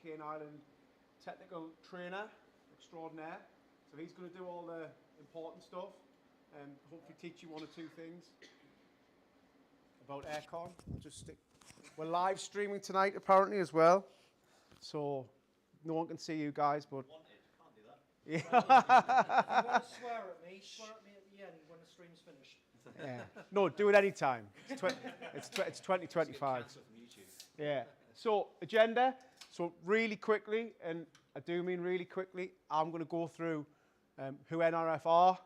UK and Ireland technical trainer extraordinaire. So he's going to do all the important stuff and hopefully teach you one or two things about aircon. We're live streaming tonight apparently as well, so no one can see you guys, but Can't do that. yeah. If you want to swear at me at the end when the stream's finished. Yeah. No, do it anytime. It's 2025. Yeah. So agenda. So really quickly, and I do mean really quickly, I'm going to go through who NRF are,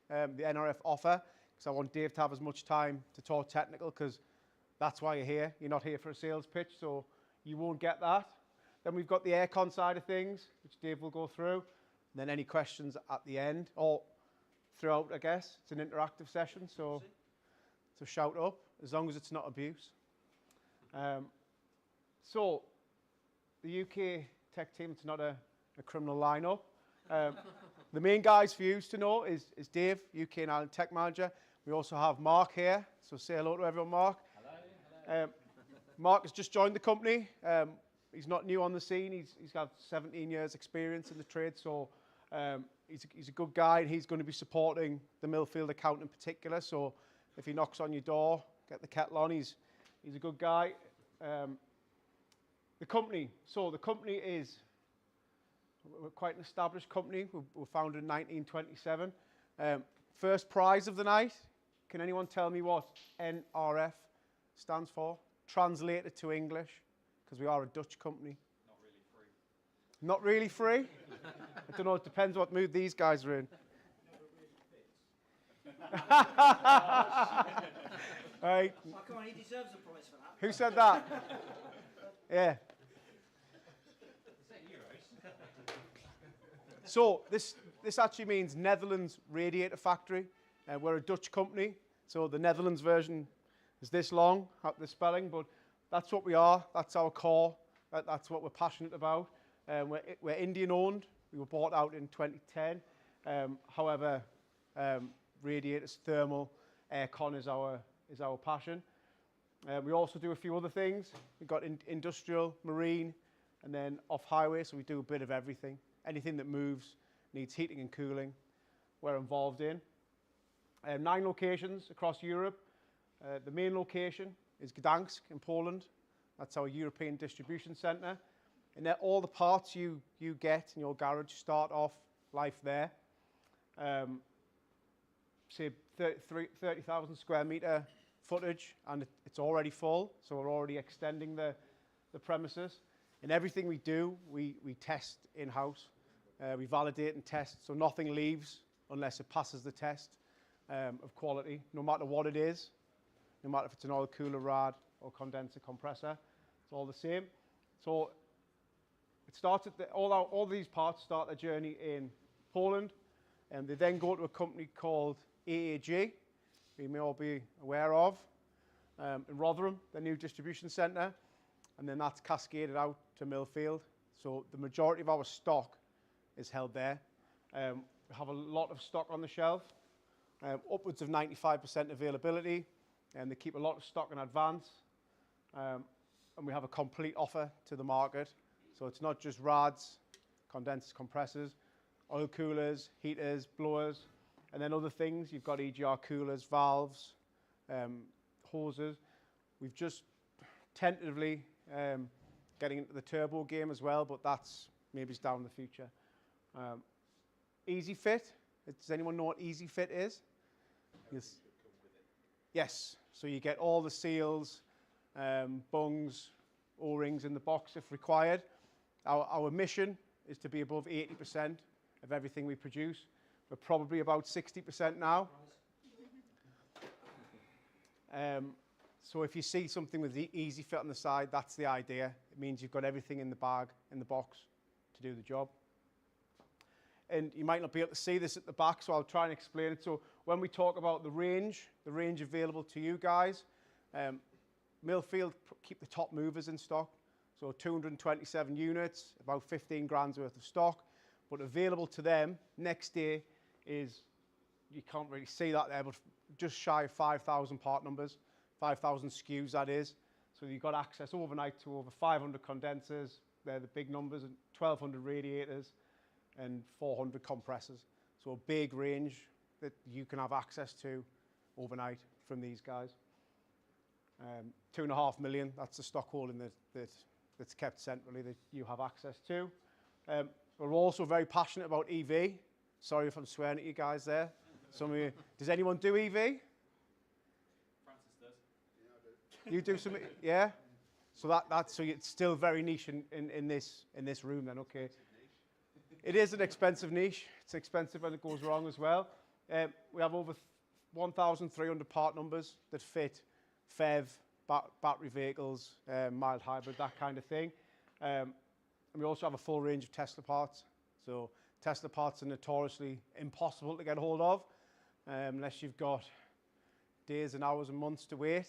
the NRF offer, because I want Dave to have as much time to talk technical, because that's why you're here. You're not here for a sales pitch, so you won't get that. Then we've got the aircon side of things, which Dave will go through. And then any questions at the end, or throughout, I guess. It's an interactive session, so shout up, as long as it's not abuse. So, the UK tech team, it's not a criminal lineup. The main guys for you to know is Dave, UK and Ireland Tech Manager. We also have Mark here, so say hello to everyone, Mark. Hello. Mark has just joined the company. He's not new on the scene. He's got 17 years experience in the trade, so he's a good guy, and he's going to be supporting the Millfield account in particular. So if he knocks on your door, get the kettle on. He's a good guy. The company is, we're quite an established company. We were founded in 1927. First prize of the night. Can anyone tell me what NRF stands for? Translated to English, because we are a Dutch company. Not really free. Not really free? I don't know, it depends what mood these guys are in. Right. Oh, come on, he deserves a prize for that. Who said that? Yeah. Is that euros? So this actually means Netherlands Radiator Factory. We're a Dutch company, so the Netherlands version is this long, the spelling, but that's what we are. That's our core. That's what we're passionate about. We're Indian owned. We were bought out in 2010. However, radiators, thermal, aircon is our passion. We also do a few other things. We've got industrial, marine, and then off-highway, so we do a bit of everything. Anything that moves, needs heating and cooling, we're involved in. 9 locations across Europe. The main location is Gdansk in Poland. That's our European distribution centre. And all the parts you get in your garage start off life there. Say 30,000 square metre footage, and it's already full, so we're already extending the premises. And everything we do, we test in-house. We validate and test, so nothing leaves unless it passes the test of quality, no matter what it is, no matter if it's an oil cooler, rad, or condenser compressor, it's all the same. So it starts at all these parts start their journey in Poland, and they then go to a company called AAG, you may all be aware of, in Rotherham, the new distribution centre, and then that's cascaded out to Millfield. So the majority of our stock is held there. We have a lot of stock on the shelf, upwards of 95% availability, and they keep a lot of stock in advance. And we have a complete offer to the market. So it's not just rads, condensers, compressors, oil coolers, heaters, blowers, and then other things. You've got EGR coolers, valves, hoses. We've just tentatively getting into the turbo game as well, but that's maybe down in the future. Easy Fit. Does anyone know what Easy Fit is? Yes. Yes. So you get all the seals, bungs, O-rings in the box if required. Our mission is to be above 80% of everything we produce. We're probably about 60% now. So if you see something with the Easy Fit on the side, that's the idea. It means you've got everything in the bag, in the box, to do the job. And you might not be able to see this at the back, so I'll try and explain it. So when we talk about the range available to you guys, Millfield keep the top movers in stock. So 227 units, about 15 grand's worth of stock. But available to them next day is, you can't really see that there, but just shy of 5,000 part numbers, 5,000 SKUs that is. So you've got access overnight to over 500 condensers, they're the big numbers, and 1,200 radiators and 400 compressors. So a big range that you can have access to overnight from these guys. 2.5 million, that's the stock holding that's kept centrally that you have access to. We're also very passionate about EV. Sorry if I'm swearing at you guys there. Some of you, does anyone do EV? Francis does. You do some, yeah? So so it's still very niche in this room then, okay. It is an expensive niche. It's expensive when it goes wrong as well. We have over 1,300 part numbers that fit FEV, battery vehicles, mild hybrid, that kind of thing. And we also have a full range of Tesla parts. So Tesla parts are notoriously impossible to get hold of unless you've got days and hours and months to wait.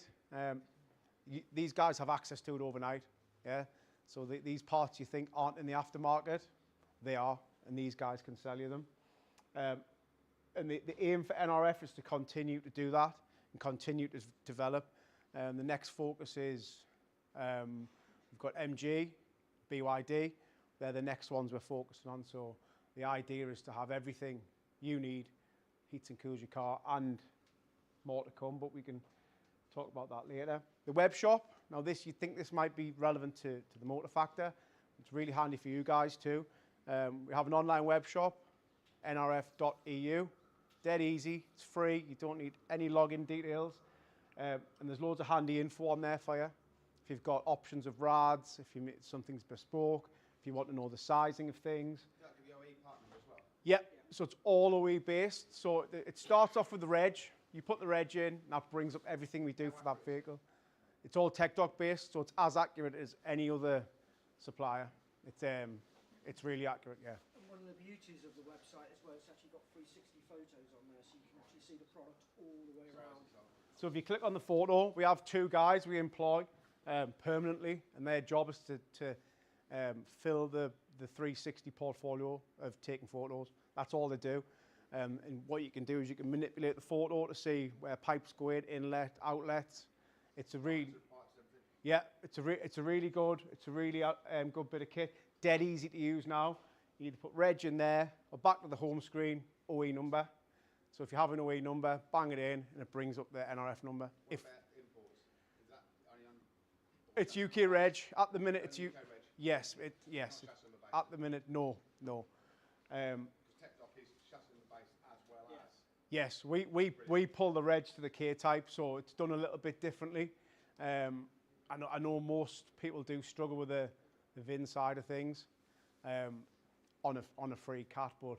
These guys have access to it overnight. Yeah. So these parts you think aren't in the aftermarket, they are, and these guys can sell you them. And the aim for NRF is to continue to do that and continue to develop. The next focus is we've got MG, BYD. They're the next ones we're focusing on. So the idea is to have everything you need, heats and cools your car, and more to come, but we can talk about that later. The web shop, now this, you'd think this might be relevant to the motor factor. It's really handy for you guys too. We have an online web shop, nrf.eu. Dead easy, it's free, you don't need any login details. And there's loads of handy info on there for you. If you've got options of rads, if something's bespoke, if you want to know the sizing of things. That could be OE partner as well. Yep, so it's all OE based. So it starts off with the reg. You put the reg in, and that brings up everything we do for that vehicle. It's all tech doc based, so it's as accurate as any other supplier. It's really accurate, yeah. And one of the beauties of the website as well, it's actually got 360 photos on there, so you can actually see the product all the way around. So if you click on the photo, we have 2 guys we employ permanently, and their job is to fill the 360 portfolio of taking photos. That's all they do. And what you can do is you can manipulate the photo to see where pipes go in, inlet, outlets. It's a really, yeah, it's a really good, good bit of kit. Dead easy to use now. You either put reg in there or back to the home screen, OE number. So if you have an OE number, bang it in, and it brings up the NRF number. What about imports? Is that only on? It's UK reg. At the minute, it's UK reg? Yes, Not chassis number based? At the minute, no. Because tech doc is chassis number based as well as. Yes, we pull the reg to the K type, so it's done a little bit differently. I know most people do struggle with the VIN side of things on a free cat, but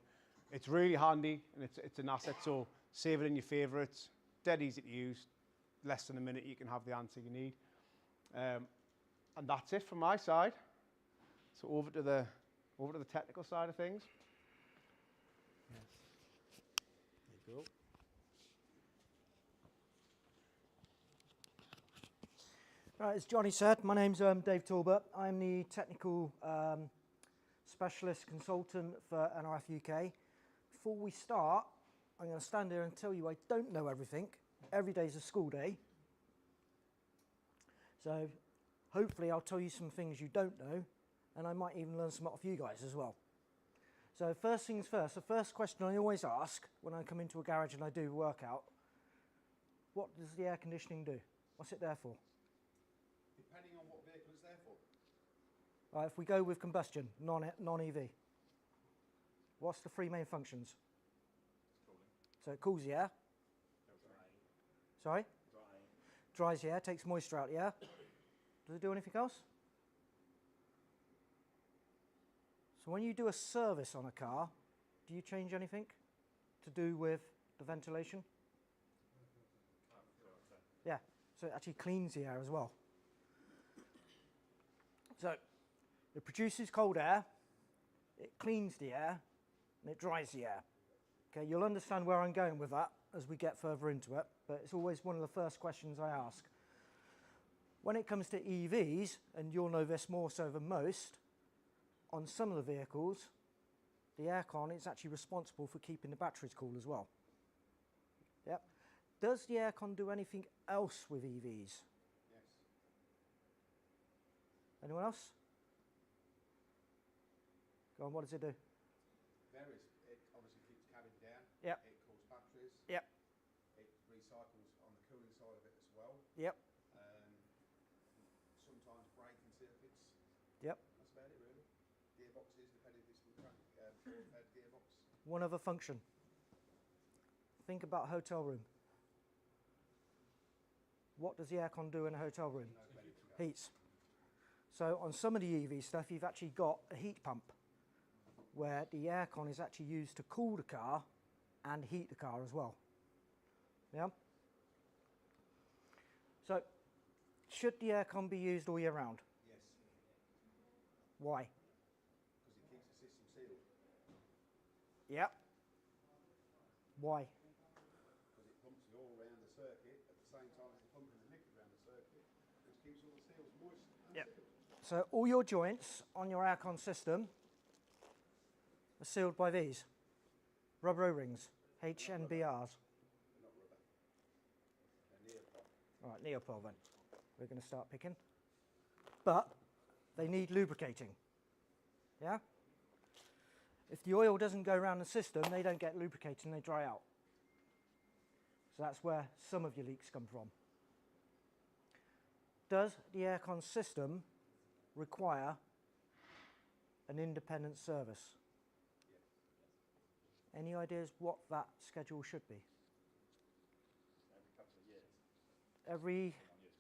it's really handy and it's an asset. So save it in your favourites. Dead easy to use. Less than a minute, you can have the answer you need. And that's it from my side. So over to the technical side of things. Yes. There you go. Right, as Johnny said, my name's Dave Talbot. I'm the technical specialist consultant for NRF UK. Before we start, I'm going to stand here and tell you I don't know everything. Every day's a school day. So hopefully I'll tell you some things you don't know, and I might even learn some off you guys as well. So first things first, the first question I always ask when I come into a garage and I do workout, what does the air conditioning do? What's it there for? Depending on what vehicle it's there for. Right, if we go with combustion, non-EV, what's the 3 main functions? So it cools the air. Sorry? Dries the air, takes moisture out the air. Does it do anything else? So when you do a service on a car, do you change anything to do with the ventilation? Yeah, so it actually cleans the air as well. So it produces cold air, it cleans the air, and it dries the air. Okay, you'll understand where I'm going with that as we get further into it, but it's always one of the first questions I ask. When it comes to EVs, and you'll know this more so than most, on some of the vehicles, the aircon is actually responsible for keeping the batteries cool as well. Yep. Does the aircon do anything else with EVs? Yes. Anyone else? Go on, what does it do? Varies. It obviously keeps cabin down. Yep. It cools batteries. Yep. It recycles on the cooling side of it as well. Yep. Sometimes braking circuits. Yep. That's about it really. Gearboxes, depending if it's four-head gearbox. One other function. Think about hotel room. What does the aircon do in a hotel room? Heats. So on some of the EV stuff, you've actually got a heat pump where the aircon is actually used to cool the car and heat the car as well. Yeah? So, should the aircon be used all year round? Yes. Why? Because it keeps the system sealed. Yep. Why? Because it pumps the oil around the circuit at the same time as it's pumping the liquid around the circuit, which keeps all the seals moist and Yep. sealed. So all your joints on your aircon system are sealed by these rubber O-rings, HNBRs. They're not rubber. They're neoprene. All right, neopol then. We're going to start picking. But they need lubricating. Yeah? If the oil doesn't go around the system, they don't get lubricated and they dry out. So that's where some of your leaks come from. Does the aircon system require an independent service? Any ideas what that schedule should be? Every couple of years. Every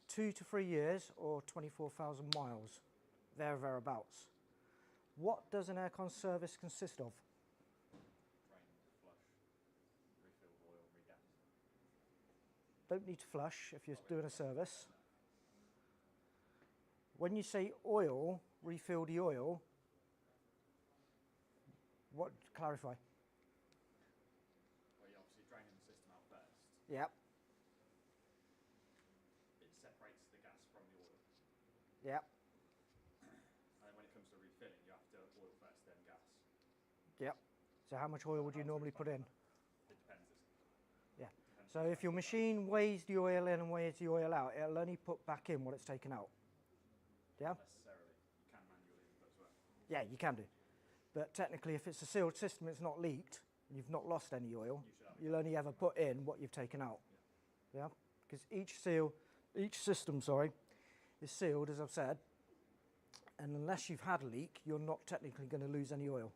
2 to 3 years or 24,000 miles, thereabouts. What does an aircon service consist of? Drain, flush, refill oil, regas. Don't need to flush if you're doing a service. When you say oil, refill the oil, what, clarify? Well, you're obviously draining the system out first. Yep, It separates the gas from the oil. yep, And then when it comes to refilling, you have to oil first, then gas. yep. So how much oil would you normally put in? It depends. Yeah. So if your machine weighs the oil in and weighs the oil out, it'll only put back in what it's taken out. Yeah? Not necessarily. You can manually input as well. Yeah, you can do. But technically, if it's a sealed system, it's not leaked, and you've not lost any oil, You should have you'll only ever put in what you've taken out. Yeah? Because each system, is sealed, as I've said, and unless you've had a leak, you're not technically going to lose any oil.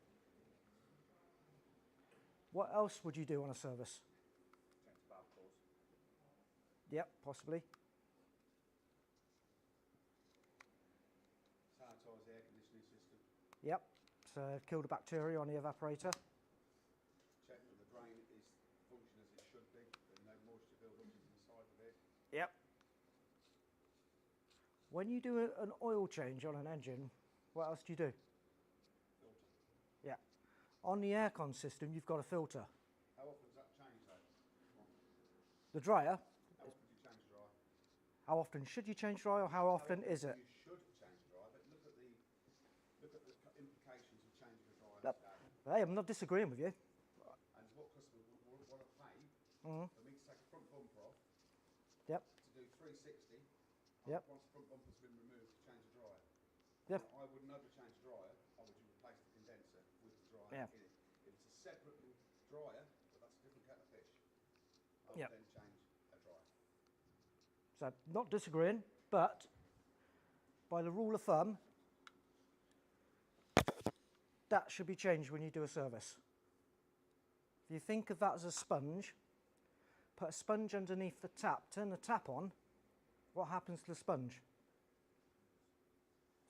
What else would you do on a service? change the valve cores. Yep, possibly. Sanitise the air conditioning system. Yep. So kill the bacteria on the evaporator. Check that the drain is functioning as it should be. There's no moisture build-up inside of it. Yep. When you do an oil change on an engine, what else do you do? Filter. Yeah. On the aircon system, you've got a filter. How often does that change though? The dryer, How often do you change the dryer? how often should you change dryer or how often is it? You should change the dryer, but look at the implications of changing the dryer. Yep. today. Hey, I'm not disagreeing with you. And what customers want to pay Mhm. for me to take a front bumper off Yep. to do 360. Yep. Once the front bumper's been removed, to change the dryer. Yep. Now, I would never change the dryer. I would replace the condenser with the dryer Yeah. in it. If it's a separate dryer, but that's a different kettle of fish, I would Yep. then change a dryer. So not disagreeing, but by the rule of thumb, that should be changed when you do a service. If you think of that as a sponge, put a sponge underneath the tap, turn the tap on, what happens to the sponge?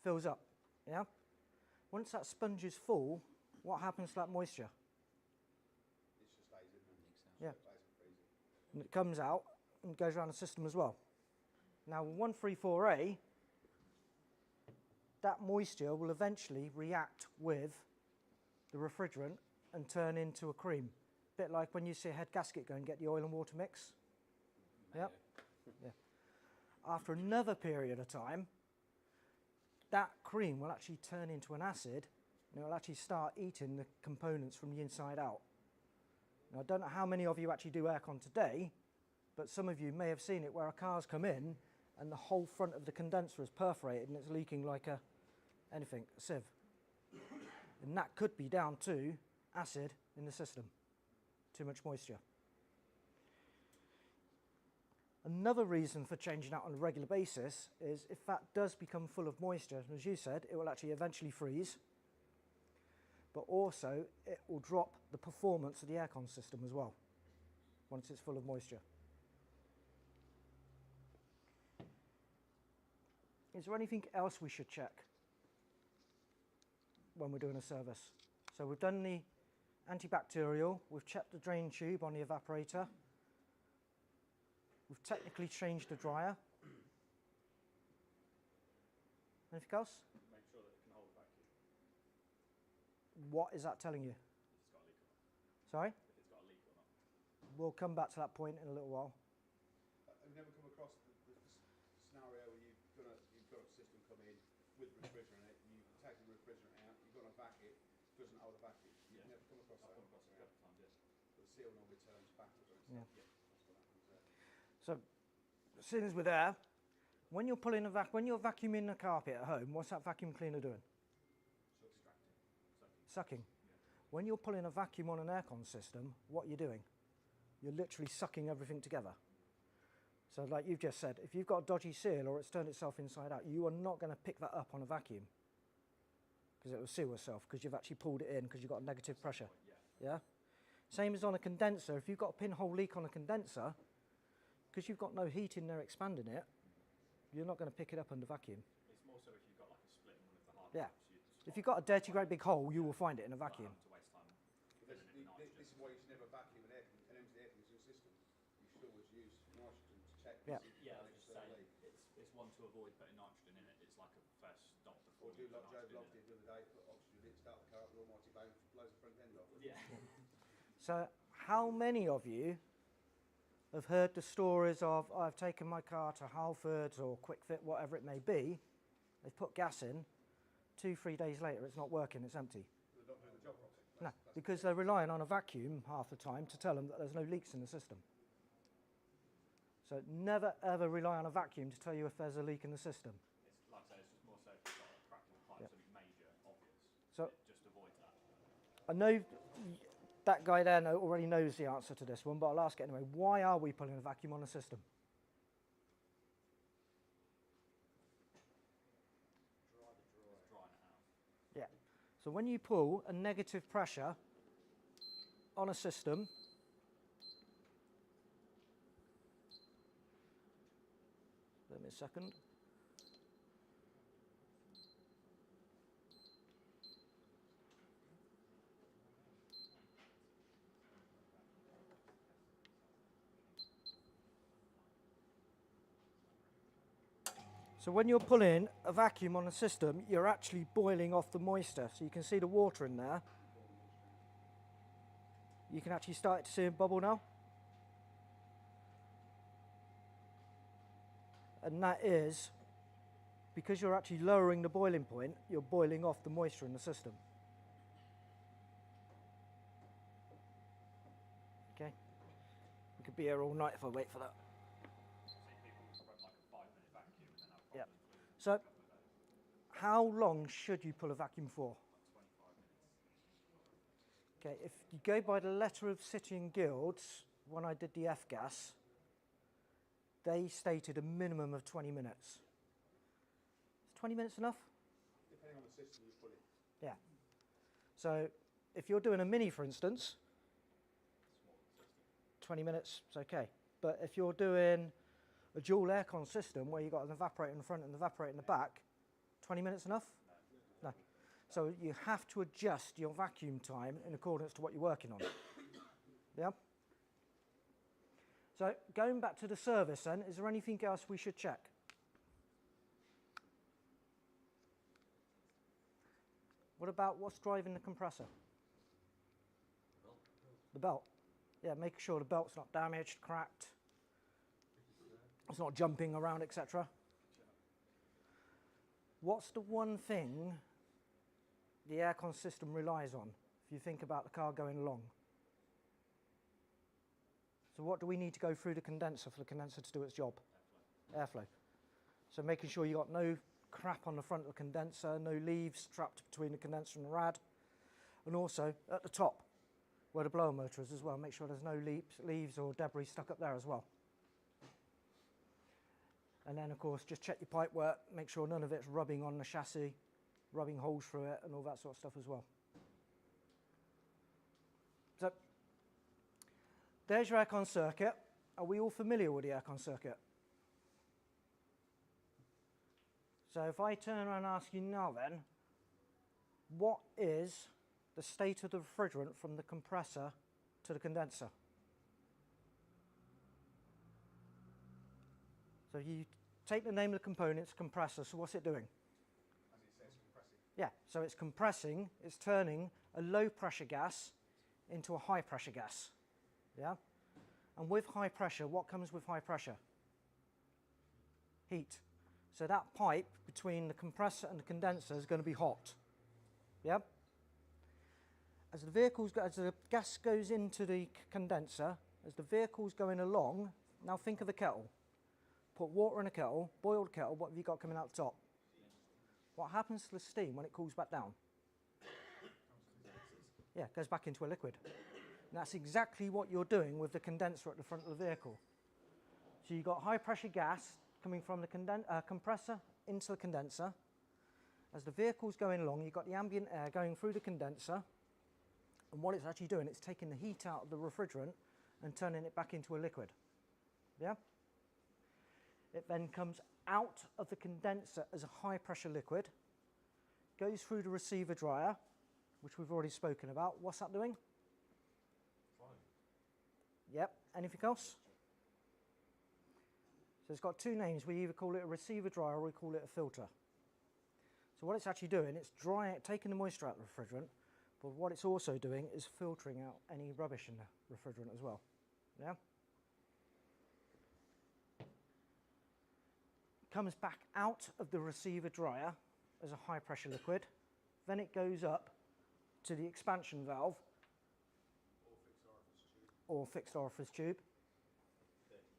Fills up, yeah? Once that sponge is full, what happens to that moisture? It just stays in there. Yeah. So it stays in freezer. And it comes out and goes around the system as well. Now, 134A, that moisture will eventually react with the refrigerant and turn into a cream. Bit like when you see a head gasket go and get the oil and water mix. Yep. Yeah. After another period of time, that cream will actually turn into an acid and it will actually start eating the components from the inside out. Now, I don't know how many of you actually do aircon today, but some of you may have seen it where a car's come in and the whole front of the condenser is perforated and it's leaking like a sieve. And that could be down to acid in the system, too much moisture. Another reason for changing out on a regular basis is if that does become full of moisture, as you said, it will actually eventually freeze, but also it will drop the performance of the aircon system as well, once it's full of moisture. Is there anything else we should check when we're doing a service? So we've done the antibacterial, we've checked the drain tube on the evaporator, we've technically changed the dryer. Anything else? Make sure that it can hold a vacuum. What is that telling you? If it's got a leak or not. Sorry? If it's got a leak or not. We'll come back to that point in a little while. I've never come across the scenario where you've got a system come in with refrigerant in it, you take the refrigerant out, you've got a vacuum, doesn't hold a vacuum. You've Yeah. never come across I've that. come across it a couple of times, yes. The seal normally turns backwards. Yeah. That's what happens there. So, as soon as we're there, when you're vacuuming the carpet at home, what's that vacuum cleaner doing? Sucking. When you're pulling a vacuum on an aircon system, what are you doing? You're literally sucking everything together. So like you've just said, if you've got a dodgy seal or it's turned itself inside out, you are not going to pick that up on a vacuum because it will seal itself because you've actually pulled it in because you've got a negative pressure. Yeah? Same as on a condenser. If you've got a pinhole leak on a condenser, because you've got no heat in there expanding it, you're not going to pick it up under vacuum. It's more so if you've got like a split in one of the hard Yeah. pipes, you'd If you've got a dirty great big hole, you will find it in a vacuum. to waste time. This is why you should never vacuum an empty air conditioning system. You should always use nitrogen to check. Yeah. Yeah, I was just saying, it's one to avoid putting nitrogen in it. It's like a first stop Or before do you put like Joe nitrogen Bloggs in it. did the other day, put oxygen in, start the car up, the almighty blows the front end off. Yeah. So how many of you have heard the stories of, I've taken my car to Halfords or Quick Fit, whatever it may be, they've put gas in, 2-3 days later it's not working, it's empty. They're not doing the job properly. No, because they're relying on a vacuum half the time to tell them that there's no leaks in the system. So never ever rely on a vacuum to tell you if there's a leak in the system. It's like I say, it's just more so if you've got a crack in the pipe, Yeah. something major, obvious. So Just avoid that. I know that guy there already knows the answer to this one, but I'll ask it anyway. Why are we pulling a vacuum on a system? It's drying it out. Yeah. So when you pull a negative pressure on a system, give me a second. So when you're pulling a vacuum on a system, you're actually boiling off the moisture. So you can see the water in there. You can actually start to see a bubble now. And that is because you're actually lowering the boiling point, you're boiling off the moisture in the system. Okay? We could be here all night if I wait for that. See, people run like a 5-minute vacuum and then have Yep. problems with So, how long should you pull a vacuum for? 25 minutes. Okay, if you go by the letter of City and Guilds, when I did the F-gas, they stated a minimum of 20 minutes. Is 20 minutes enough? Depending on the system you put in. Yeah. So, if you're doing a mini, for instance, 20 minutes is okay. But if you're doing a dual aircon system where you've got an evaporator in the front and an evaporator in the back, 20 minutes enough? No. So you have to adjust your vacuum time in accordance to what you're working on. Yeah? So going back to the service then, is there anything else we should check? What about what's driving the compressor? The belt. Yeah, making sure the belt's not damaged, cracked, it's not jumping around, etc. What's the one thing the aircon system relies on if you think about the car going along? So what do we need to go through the condenser for the condenser to do its job? Airflow. So making sure you've got no crap on the front of the condenser, no leaves trapped between the condenser and the rad. and also at the top where the blower motor is as well. Make sure there's no leaves or debris stuck up there as well. And then, of course, just check your pipe work, make sure none of it's rubbing on the chassis, rubbing holes through it and all that sort of stuff as well. So, there's your aircon circuit. Are we all familiar with the aircon circuit? So if I turn around and ask you now then, what is the state of the refrigerant from the compressor to the condenser? So you take the name of the component, it's compressor, so what's it doing? As it says, compressing. Yeah, so it's compressing, it's turning a low pressure gas into a high pressure gas. Yeah? And with high pressure, what comes with high pressure? Heat. So that pipe between the compressor and the condenser is going to be hot. Yeah? As the gas goes into the condenser, as the vehicle's going along, now think of a kettle. Put water in a kettle, boiled kettle, what have you got coming out the top? What happens to the steam when it cools back down? Yeah, it goes back into a liquid. And that's exactly what you're doing with the condenser at the front of the vehicle. So you've got high pressure gas coming from the compressor into the condenser. As the vehicle's going along, you've got the ambient air going through the condenser. And what it's actually doing, it's taking the heat out of the refrigerant and turning it back into a liquid. Yeah? It then comes out of the condenser as a high pressure liquid, goes through the receiver dryer, which we've already spoken about. What's that doing? Yep. Anything else? So it's got two names. We either call it a receiver dryer or we call it a filter. So what it's actually doing, it's taking the moisture out of the refrigerant, but what it's also doing is filtering out any rubbish in the refrigerant as well. Yeah? Comes back out of the receiver dryer as a high pressure liquid. Then it goes up to the expansion valve or fixed orifice tube.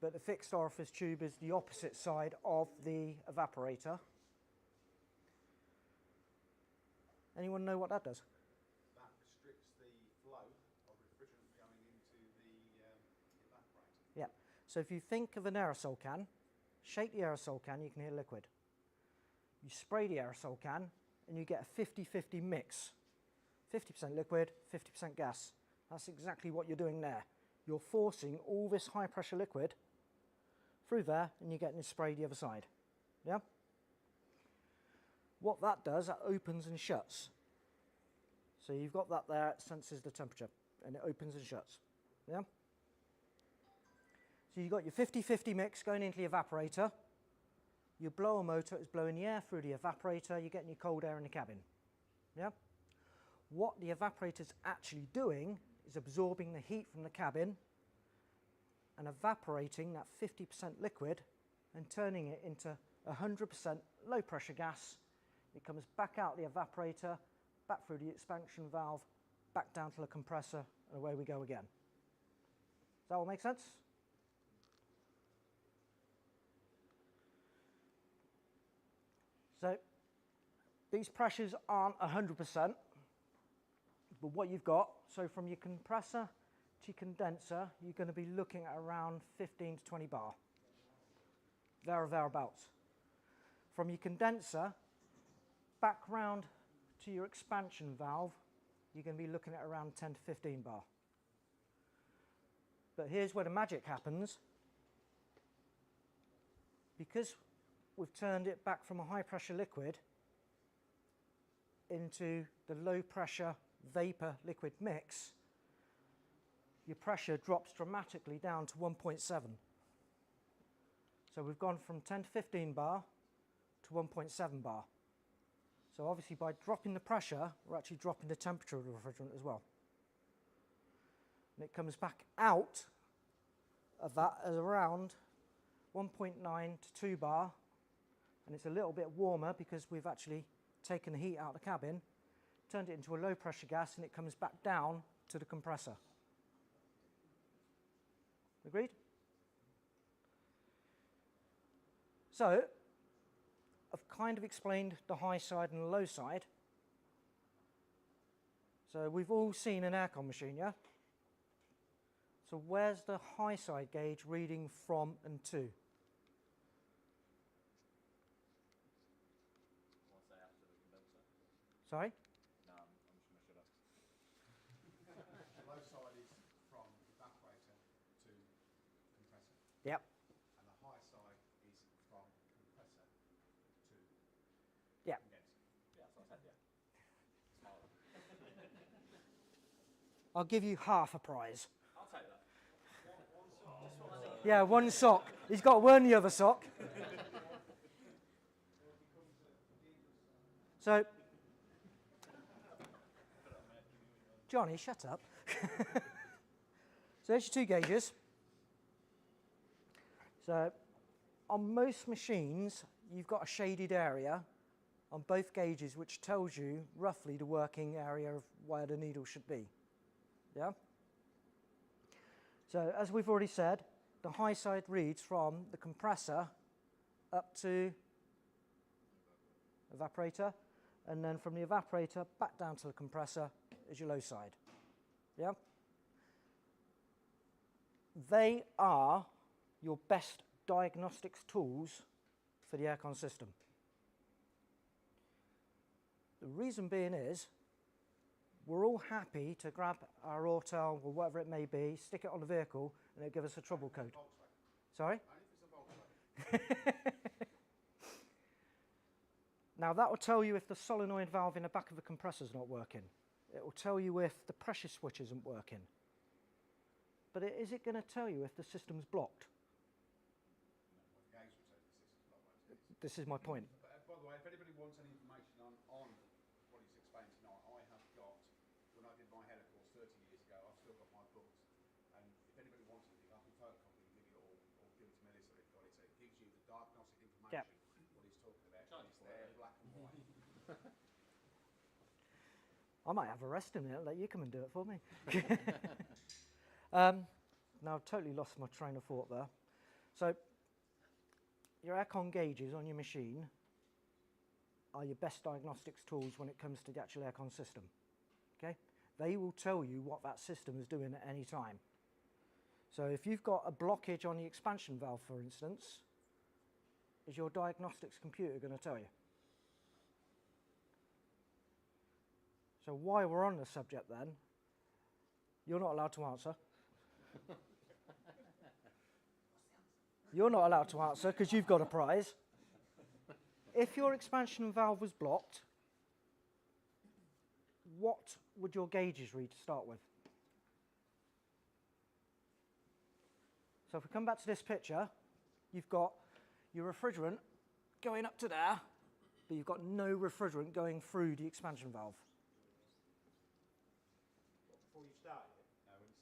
But the fixed orifice tube is the opposite side of the evaporator. Anyone know what that does? That restricts the flow of refrigerant going into the evaporator. Yeah. So if you think of an aerosol can, shake the aerosol can, you can hear liquid. You spray the aerosol can, and you get a 50-50 mix. 50% liquid, 50% gas. That's exactly what you're doing there. You're forcing all this high pressure liquid through there, and you're getting it sprayed the other side. Yeah? What that does, that opens and shuts. So you've got that there, it senses the temperature, and it opens and shuts. Yeah? So you've got your 50-50 mix going into the evaporator. Your blower motor is blowing the air through the evaporator. You're getting your cold air in the cabin. Yeah? What the evaporator is actually doing is absorbing the heat from the cabin and evaporating that 50% liquid and turning it into 100% low pressure gas. It comes back out the evaporator, back through the expansion valve, back down to the compressor, and away we go again. Does that all make sense? So these pressures aren't 100%, but what you've got, so from your compressor to your condenser, you're going to be looking at around 15 to 20 bar, there or thereabouts. From your condenser back round to your expansion valve, you're going to be looking at around 10 to 15 bar. But here's where the magic happens. Because we've turned it back from a high pressure liquid into the low pressure vapor liquid mix, your pressure drops dramatically down to 1.7. So we've gone from 10 to 15 bar to 1.7 bar. So obviously by dropping the pressure, we're actually dropping the temperature of the refrigerant as well. And it comes back out of that as around 1.9 to 2 bar, and it's a little bit warmer because we've actually taken the heat out of the cabin, turned it into a low pressure gas, and it comes back down to the compressor. Agreed? So, I've kind of explained the high side and the low side. So we've all seen an aircon machine, yeah? So where's the high side gauge reading from and to? I'll say after the condenser. Sorry? No, I'm just going to shut up. The low side is from evaporator to compressor, Yep. and the high side is from compressor to Yep. condenser. Yeah, that's what I said, yeah. Smaller. I'll give you half a prize. I'll take that. Just what I need. Yeah, one sock. He's got to earn the other sock. So, Johnny, shut up. So there's your two gauges. So on most machines, you've got a shaded area on both gauges which tells you roughly the working area of where the needle should be. Yeah? So as we've already said, the high side reads from the compressor up to evaporator, and then from the evaporator back down to the compressor is your low side. Yeah? They are your best diagnostics tools for the aircon system. The reason being is we're all happy to grab our Autel or whatever it may be, stick it on the vehicle, and it'll give us a trouble code. Sorry? Only if it's a Volkswagen. Now that will tell you if the solenoid valve in the back of the compressor is not working. It will tell you if the pressure switch isn't working. But is it going to tell you if the system's blocked? The gauge will say the system's not working. This is my point. But by the way, if anybody wants any information on what he's explained tonight, I have got, when I did my header course 30 years ago, I've still got my books. And if anybody wants anything, I can photocopy and give it all, or give it to Melissa if you've got it. So it gives you the diagnostic information, Yep. what he's talking about. It's there, black and white. I might have a rest in it and let you come and do it for me. Now I've totally lost my train of thought there. So your aircon gauges on your machine are your best diagnostics tools when it comes to the actual aircon system. Okay? They will tell you what that system is doing at any time. So if you've got a blockage on the expansion valve, for instance, is your diagnostics computer going to tell you? So while we're on the subject then, you're not allowed to answer. You're not allowed to answer because you've got a prize. If your expansion valve was blocked, what would your gauges read to start with? So if we come back to this picture, you've got your refrigerant going up to there, but you've got no refrigerant going through the expansion valve. Before you start it?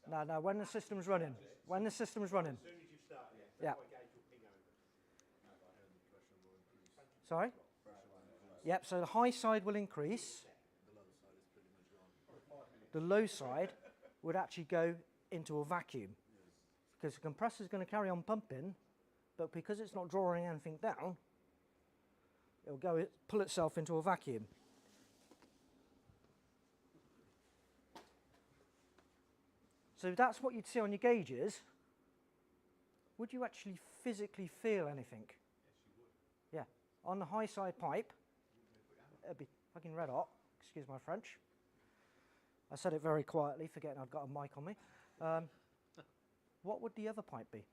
No, when you start. No, when the system's running. When the system's running. As soon as you start it, Yeah. the gauge will ping over. No, but I heard the pressure will increase. Sorry? Yep, so the high side will increase. The low side would actually go into a vacuum. Because the compressor is going to carry on pumping, but because it's not drawing anything down, it'll go pull itself into a vacuum. So that's what you'd see on your gauges. Would you actually physically feel anything? Yes, you would. Yeah. On the high side pipe, it'd be fucking red hot, excuse my French. I said it very quietly, forgetting I've got a mic on me. What would the other pipe be?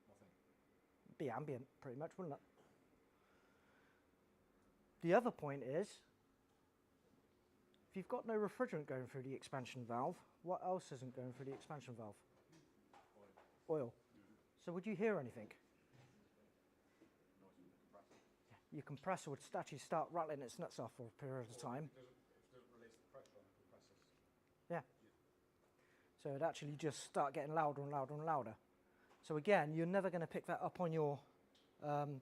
Nothing. Be ambient, pretty much, wouldn't it? The other point is, if you've got no refrigerant going through the expansion valve, what else isn't going through the expansion valve? Oil. So would you hear anything? Your compressor would actually start rattling its nuts off for a period of time. It doesn't release the pressure on the compressors. Yeah. So it'd actually just start getting louder and louder and louder. So again, you're never going to pick that up on your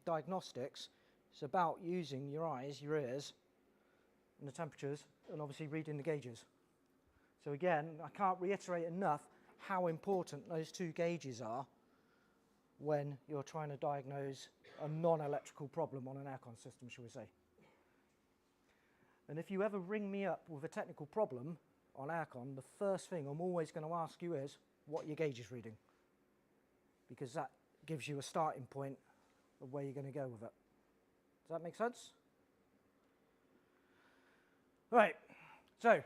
diagnostics. It's about using your eyes, your ears, and the temperatures, and obviously reading the gauges. So again, I can't reiterate enough how important those two gauges are when you're trying to diagnose a non-electrical problem on an aircon system, shall we say. And if you ever ring me up with a technical problem on aircon, the first thing I'm always going to ask you is what your gauge is reading, because that gives you a starting point of where you're going to go with it. Does that make sense? Right, so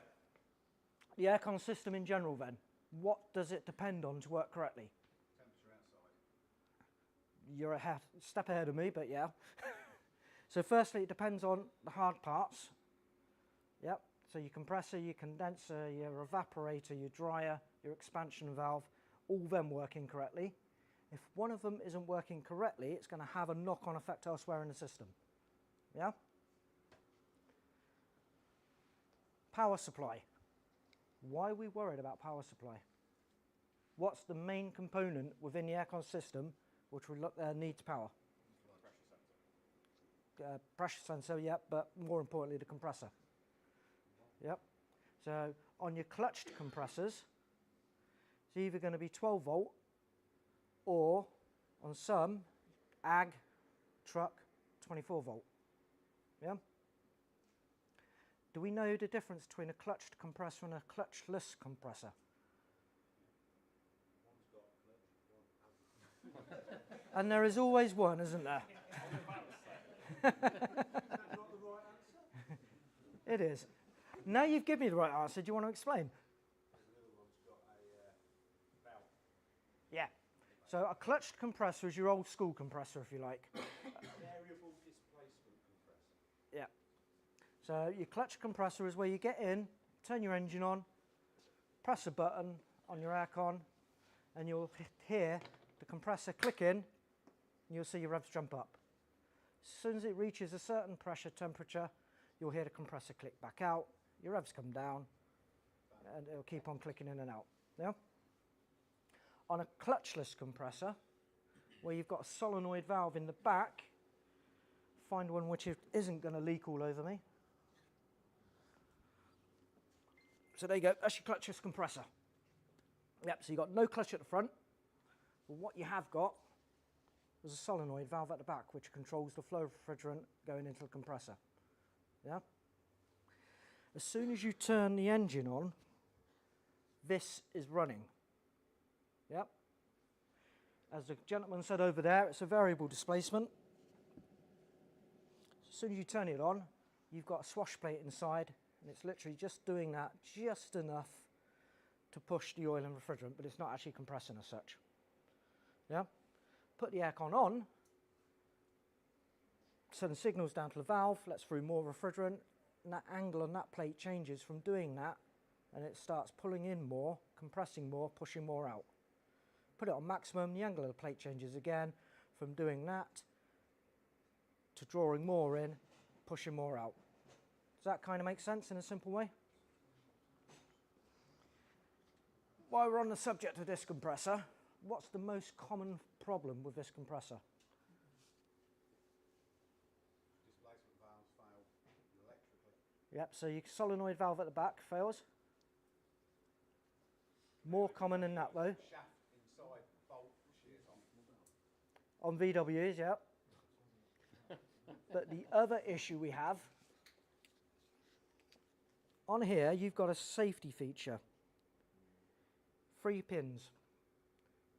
the aircon system in general then, what does it depend on to work correctly? Temperature outside. You're a step ahead of me, but yeah. So firstly, it depends on the hard parts. Yep, so your compressor, your condenser, your evaporator, your dryer, your expansion valve, all them working correctly. If one of them isn't working correctly, it's going to have a knock-on effect elsewhere in the system. Yeah? Power supply. Why are we worried about power supply? What's the main component within the aircon system which we look needs power? Pressure sensor, yep, but more importantly the compressor. Yep. So on your clutched compressors, it's either going to be 12 volt or on some ag truck 24 volt. Yeah. Do we know the difference between a clutched compressor and a clutchless compressor? And there is always one, isn't there? It is. Now you've given me the right answer. Do you want to explain? Yeah. So a clutched compressor is your old school compressor, if you like. Variable displacement compressor. Yeah. So your clutch compressor is where you get in, turn your engine on, press a button on your aircon, and you'll hear the compressor click in, and you'll see your revs jump up. As soon as it reaches a certain pressure temperature, you'll hear the compressor click back out, your revs come down, and it'll keep on clicking in and out. Yeah? On a clutchless compressor, where you've got a solenoid valve in the back, find one which isn't going to leak all over me. So there you go, that's your clutchless compressor. Yep, so you've got no clutch at the front, but what you have got is a solenoid valve at the back which controls the flow of refrigerant going into the compressor. Yeah? As soon as you turn the engine on, this is running. Yep. As the gentleman said over there, it's a variable displacement. As soon as you turn it on, you've got a swash plate inside, and it's literally just doing that just enough to push the oil and refrigerant, but it's not actually compressing as such. Yeah? Put the aircon on, send the signals down to the valve, lets through more refrigerant, and that angle on that plate changes from doing that, and it starts pulling in more, compressing more, pushing more out. Put it on maximum, the angle of the plate changes again from doing that to drawing more in, pushing more out. Does that kind of make sense in a simple way? While we're on the subject of this compressor, what's the most common problem with this compressor? Displacement valves fail electrically. Yep, so your solenoid valve at the back fails. More common than that though. Shaft inside bolt shears on. On VWs, yep. But the other issue we have, on here you've got a safety feature. 3 pins.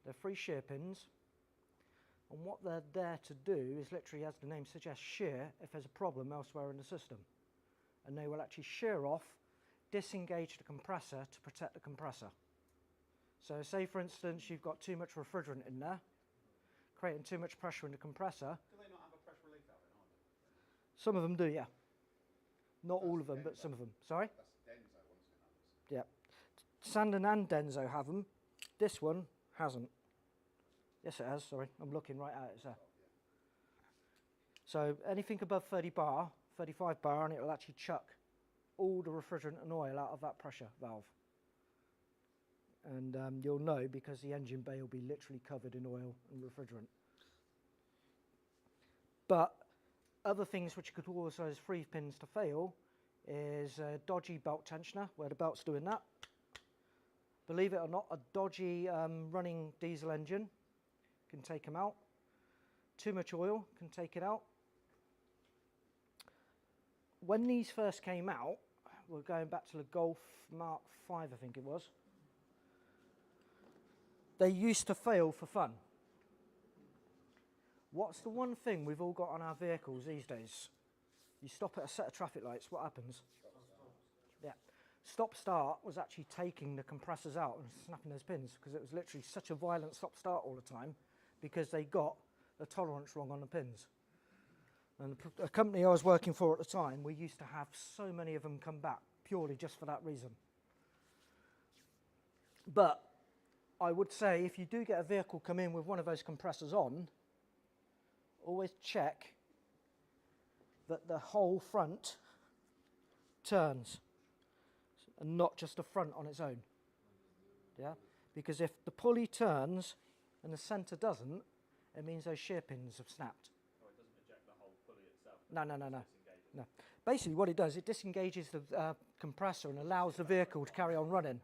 They're 3 shear pins. And what they're there to do is literally, as the name suggests, shear if there's a problem elsewhere in the system. And they will actually shear off, disengage the compressor to protect the compressor. So say for instance you've got too much refrigerant in there, creating too much pressure in the compressor. Do they not have a pressure relief valve in either? Some of them do, yeah. Not all of them, but some of them. Sorry? That's Denso, wasn't it? Yeah. Sandon and Denso have them. This one hasn't. Yes, it has. Sorry, I'm looking right at it. So anything above 30 bar, 35 bar, and it will actually chuck all the refrigerant and oil out of that pressure valve. And you'll know because the engine bay will be literally covered in oil and refrigerant. But other things which could cause those 3 pins to fail is a dodgy belt tensioner, where the belt's doing that. Believe it or not, a dodgy running diesel engine can take them out. Too much oil can take it out. when these first came out, we're going back to the Golf Mark 5, I think it was. They used to fail for fun. What's the one thing we've all got on our vehicles these days? You stop at a set of traffic lights, what happens? Yeah. Stop-start was actually taking the compressors out and snapping those pins because it was literally such a violent stop-start all the time because they got the tolerance wrong on the pins. And the company I was working for at the time, we used to have so many of them come back purely just for that reason. But I would say if you do get a vehicle come in with one of those compressors on, always check that the whole front turns and not just the front on its own. Yeah? Because if the pulley turns and the centre doesn't, it means those shear pins have snapped. Oh, it doesn't eject the whole pulley itself. No. Basically what it does, it disengages the compressor and allows the vehicle to carry on running.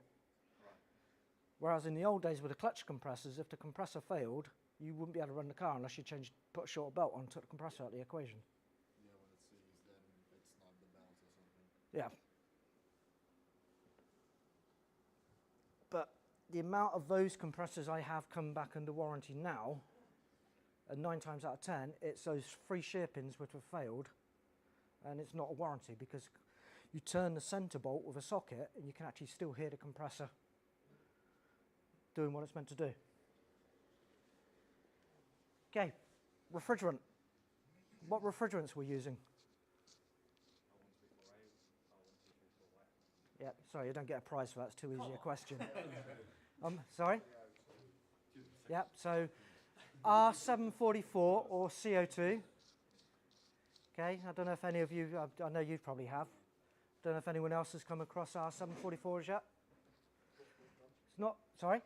Right. Whereas in the old days with the clutch compressors, if the compressor failed, you wouldn't be able to run the car unless you put a shorter belt on and took the compressor out of the equation. Yeah, when it sees then it snapped the belt or something. Yeah. But the amount of those compressors I have come back under warranty now, and 9 times out of 10, it's those 3 shear pins which have failed, and it's not a warranty because you turn the centre bolt with a socket and you can actually still hear the compressor doing what it's meant to do. Okay, refrigerant. What refrigerants we're using? Yeah, sorry, you don't get a prize for that. It's too easy a question. Sorry? Yeah, so R744 or CO2. Okay, I don't know if any of you, I know you probably have. Don't know if anyone else has come across R744s yet. It's not, sorry?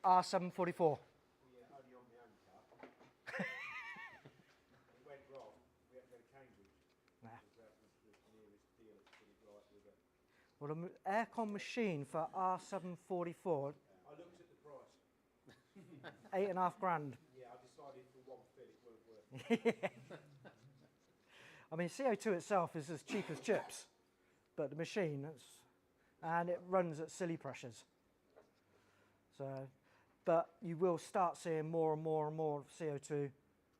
R744. Well, an aircon machine for R744, I looked at the price. £8,500. Yeah, I decided for one fill it weren't worth it. I mean, CO2 itself is as cheap as chips, but the machine, and it runs at silly pressures. So, but you will start seeing more and more and more CO2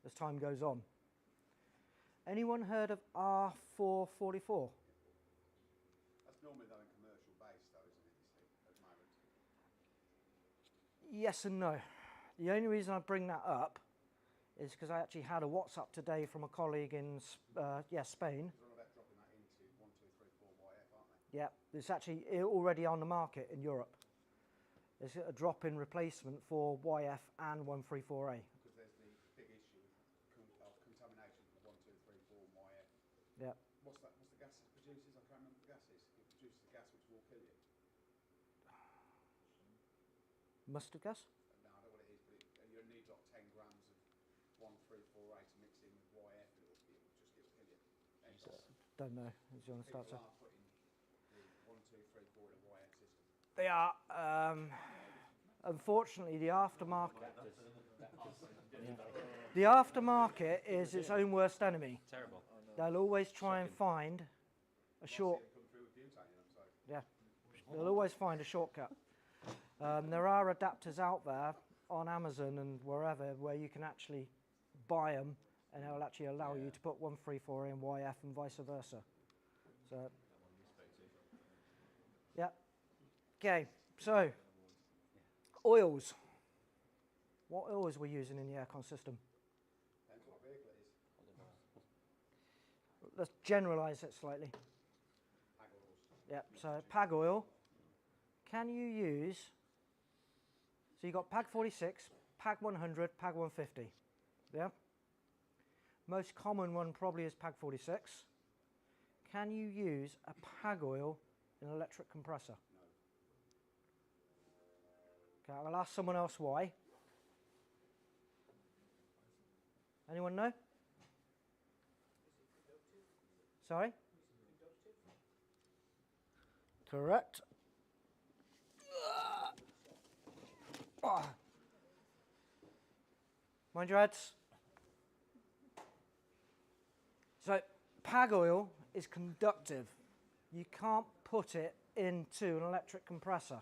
as time goes on. Anyone heard of R444? That's normally though in commercial base though, isn't it, you see, at the moment? Yes and no. The only reason I bring that up is because I actually had a WhatsApp today from a colleague in Spain. It's all about dropping that into 1234YF, aren't they? Yeah, it's actually already on the market in Europe. There's a drop-in replacement for YF and 134A. Because there's the big issue of contamination from 1234YF. Yeah. What's the gas it produces? I can't remember what the gas is. It produces a gas which will kill you. Mustard gas? No, I don't know what it is, but you need like 10 grams of 1348 to mix in with YF, and it'll kill you. Don't know. Do you want to start? People are putting the 1234 in a YF system. They are. Unfortunately, the aftermarket. The aftermarket is its own worst enemy. Terrible. They'll always try and find a short. Come through with butane in them, so. Yeah, they'll always find a shortcut. There are adapters out there on Amazon and wherever where you can actually buy them, and they'll actually allow you to put 134 in YF and vice versa. So, yeah. Okay, so oils. What oils we're using in the aircon system? Depends what vehicle it is. Let's generalise it slightly. Ag oils. Yeah, so PAG oil. Can you use, so you've got PAG 46, PAG 100, PAG 150, yeah? Most common one probably is PAG 46. Can you use a PAG oil in an electric compressor? No. Okay, I'll ask someone else why. Anyone know? Sorry? Correct. Mind your heads. So, Pag oil is conductive. You can't put it into an electric compressor.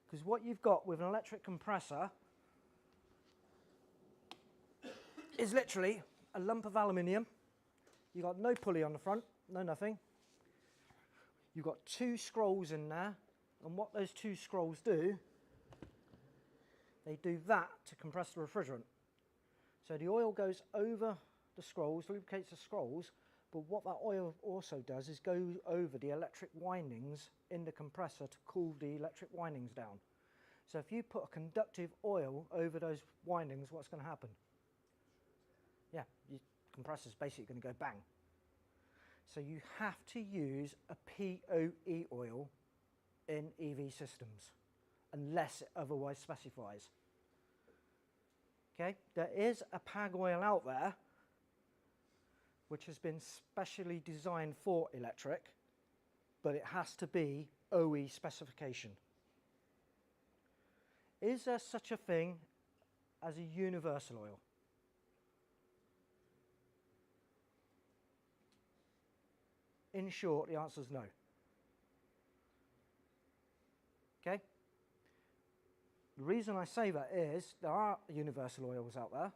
Because what you've got with an electric compressor is literally a lump of aluminium. You've got no pulley on the front, no nothing. You've got two scrolls in there, and what those two scrolls do, they do that to compress the refrigerant. So the oil goes over the scrolls, lubricates the scrolls, but what that oil also does is go over the electric windings in the compressor to cool the electric windings down. So if you put a conductive oil over those windings, what's going to happen? Yeah, your compressor's basically going to go bang. So you have to use a POE oil in EV systems, unless it otherwise specifies. Okay, there is a Pag oil out there which has been specially designed for electric, but it has to be OE specification. Is there such a thing as a universal oil? In short, the answer is no. Okay? The reason I say that is there are universal oils out there,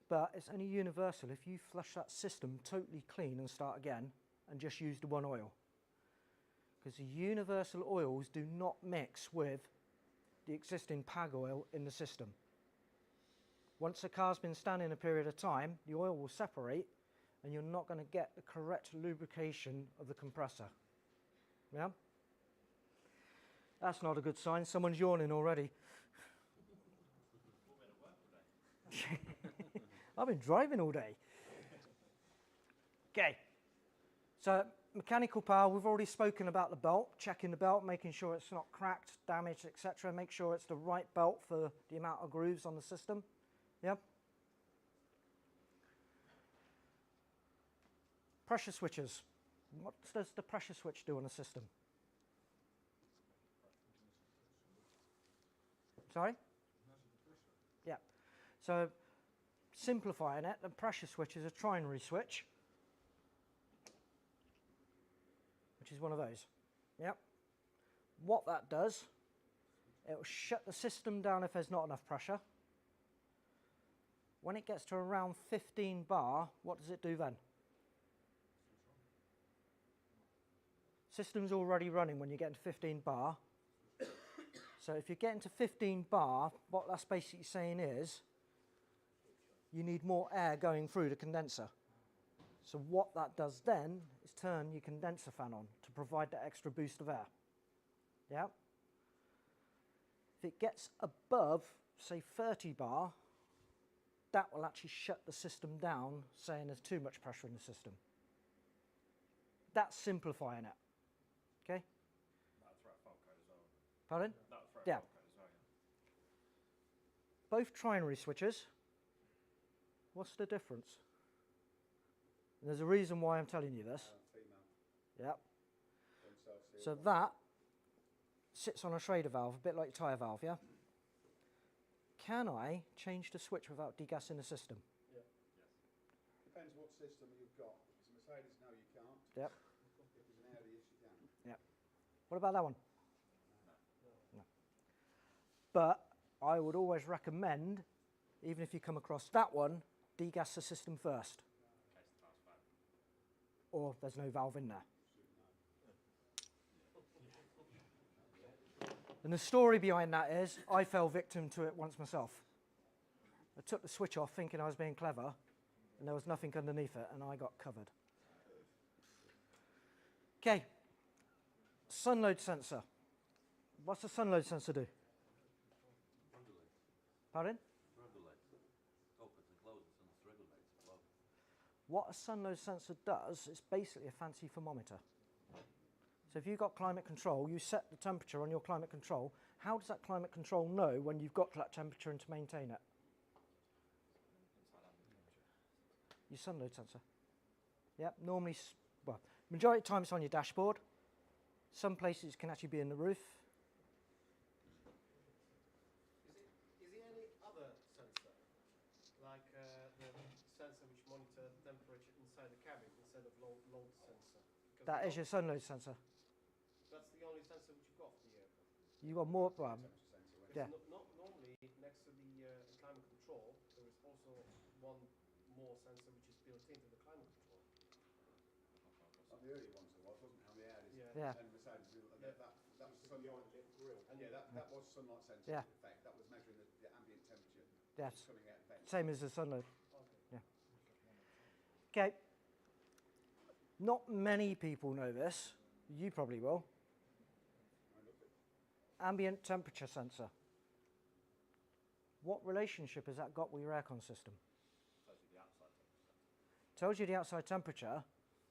but it's only universal if you flush that system totally clean and start again and just use the one oil. Because the universal oils do not mix with the existing Pag oil in the system. Once the car's been standing a period of time, the oil will separate and you're not going to get the correct lubrication of the compressor. Yeah? That's not a good sign. Someone's yawning already. I've been driving all day. Okay. So mechanical power, we've already spoken about the belt, checking the belt, making sure it's not cracked, damaged, etc. Make sure it's the right belt for the amount of grooves on the system. Yeah? Pressure switches. What does the pressure switch do on a system? Sorry? Yeah. So simplifying it, the pressure switch is a trinary switch, which is one of those. Yep. What that does, it will shut the system down if there's not enough pressure. When it gets to around 15 bar, what does it do then? System's already running when you get into 15 bar. So if you're getting to 15 bar, what that's basically saying is you need more air going through the condenser. So what that does then is turn your condenser fan on to provide that extra boost of air. Yeah? If it gets above, say, 30 bar, that will actually shut the system down, saying there's too much pressure in the system. That's simplifying it. Okay? That's right, fault code as well. Pardon? That's right, Yeah. fault code as well, yeah. Both trinary switches. What's the difference? And there's a reason why I'm telling you this. Female. Yep. Don't self-seal. So that sits on a Schrader valve, a bit like a tyre valve, yeah? Can I change the switch without degassing the system? Depends what system you've got. If it's a Mercedes, no, you can't. Yep. If it's an Audi, yes, you can. Yep. What about that one? No. But I would always recommend, even if you come across that one, degas the system first. Or there's no valve in there. And the story behind that is, I fell victim to it once myself. I took the switch off thinking I was being clever, and there was nothing underneath it, and I got covered. Okay, sun load sensor. What's the sun load sensor do? Pardon? Opens and closes and it's regulates as well. What a sun load sensor does is basically a fancy thermometer. So if you've got climate control, you set the temperature on your climate control. How does that climate control know when you've got that temperature and to maintain it? Your sun load sensor. Yep, normally, well, majority of the time it's on your dashboard. Some places it can actually be in the roof. Is there any other sensor, like the sensor which monitor temperature That is your sun load sensor. That's the only sensor which you've got for the aircon. You've got more, Temperature sensor. yeah. Not normally next to the climate control, there is also one more sensor which is built into the climate control. Like the earlier ones there was, wasn't it? How the air is. Yeah. And Mercedes, that was sunlight. That was sunlight sensor Yeah. effect. That was measuring the ambient temperature Yes. coming out of the vent. Same as the sun load. Okay. Yeah. Okay. Not many people know this. You probably will. Ambient temperature sensor. What relationship has that got with your aircon system? Tells you the outside temperature,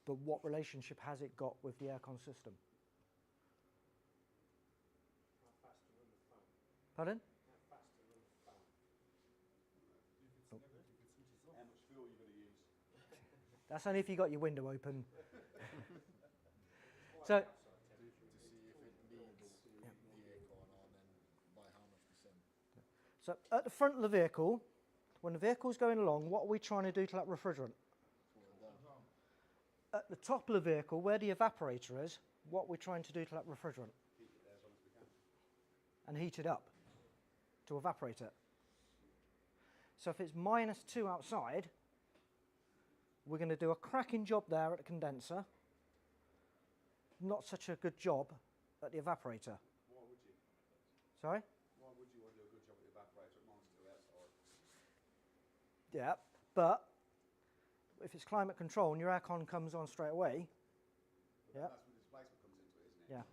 but what relationship has it got with the aircon system? How fast to run the fan? Pardon? How fast to run the fan? How much fuel you're going to use? That's only if you got your window open. So, To see if it needs the aircon on and by how much percent. so at the front of the vehicle, when the vehicle's going along, what are we trying to do to that refrigerant? At the top of the vehicle, where the evaporator is, what we're trying to do to that refrigerant? Heat it there as long as we can. And heat it up to evaporate it. So if it's -2 outside, we're going to do a cracking job there at the condenser. Not such a good job at the evaporator. Why would you? Sorry? Why would you want to do a good job with the evaporator at -2 outside? Yeah, but if it's climate control and your aircon comes on straight away, yeah. That's where displacement comes into it, isn't it? Yeah.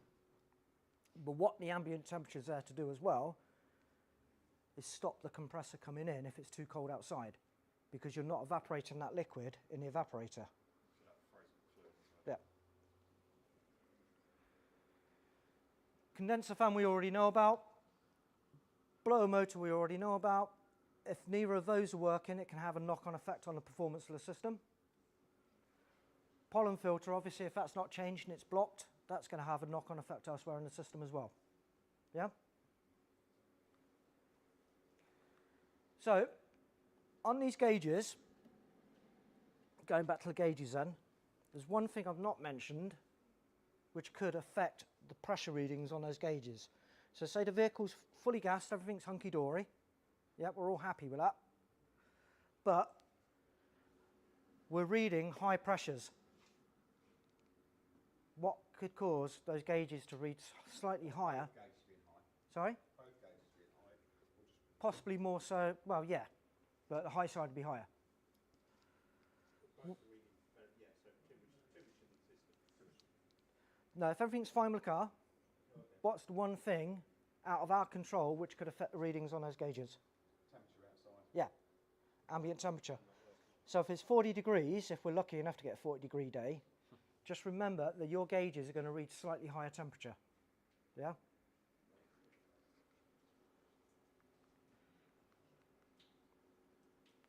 But what the ambient temperature is there to do as well is stop the compressor coming in if it's too cold outside, because you're not evaporating that liquid in the evaporator. Yeah. Condenser fan we already know about. Blower motor we already know about. If neither of those are working, it can have a knock-on effect on the performance of the system. Pollen filter, obviously, if that's not changed and it's blocked, that's going to have a knock-on effect elsewhere in the system as well. Yeah? So, on these gauges, going back to the gauges then, there's one thing I've not mentioned which could affect the pressure readings on those gauges. So say the vehicle's fully gassed, everything's hunky-dory. Yeah, we're all happy with that. But we're reading high pressures. What could cause those gauges to read slightly higher? Both gauges being high. Sorry? Both gauges being high. Or just Possibly more so, well, yeah, but the high side would be higher. No, if everything's fine with the car, what's the one thing out of our control which could affect the readings on those gauges? temperature outside. Yeah, ambient temperature. So if it's 40 degrees, if we're lucky enough to get a 40-degree day, just remember that your gauges are going to read slightly higher temperature. Yeah?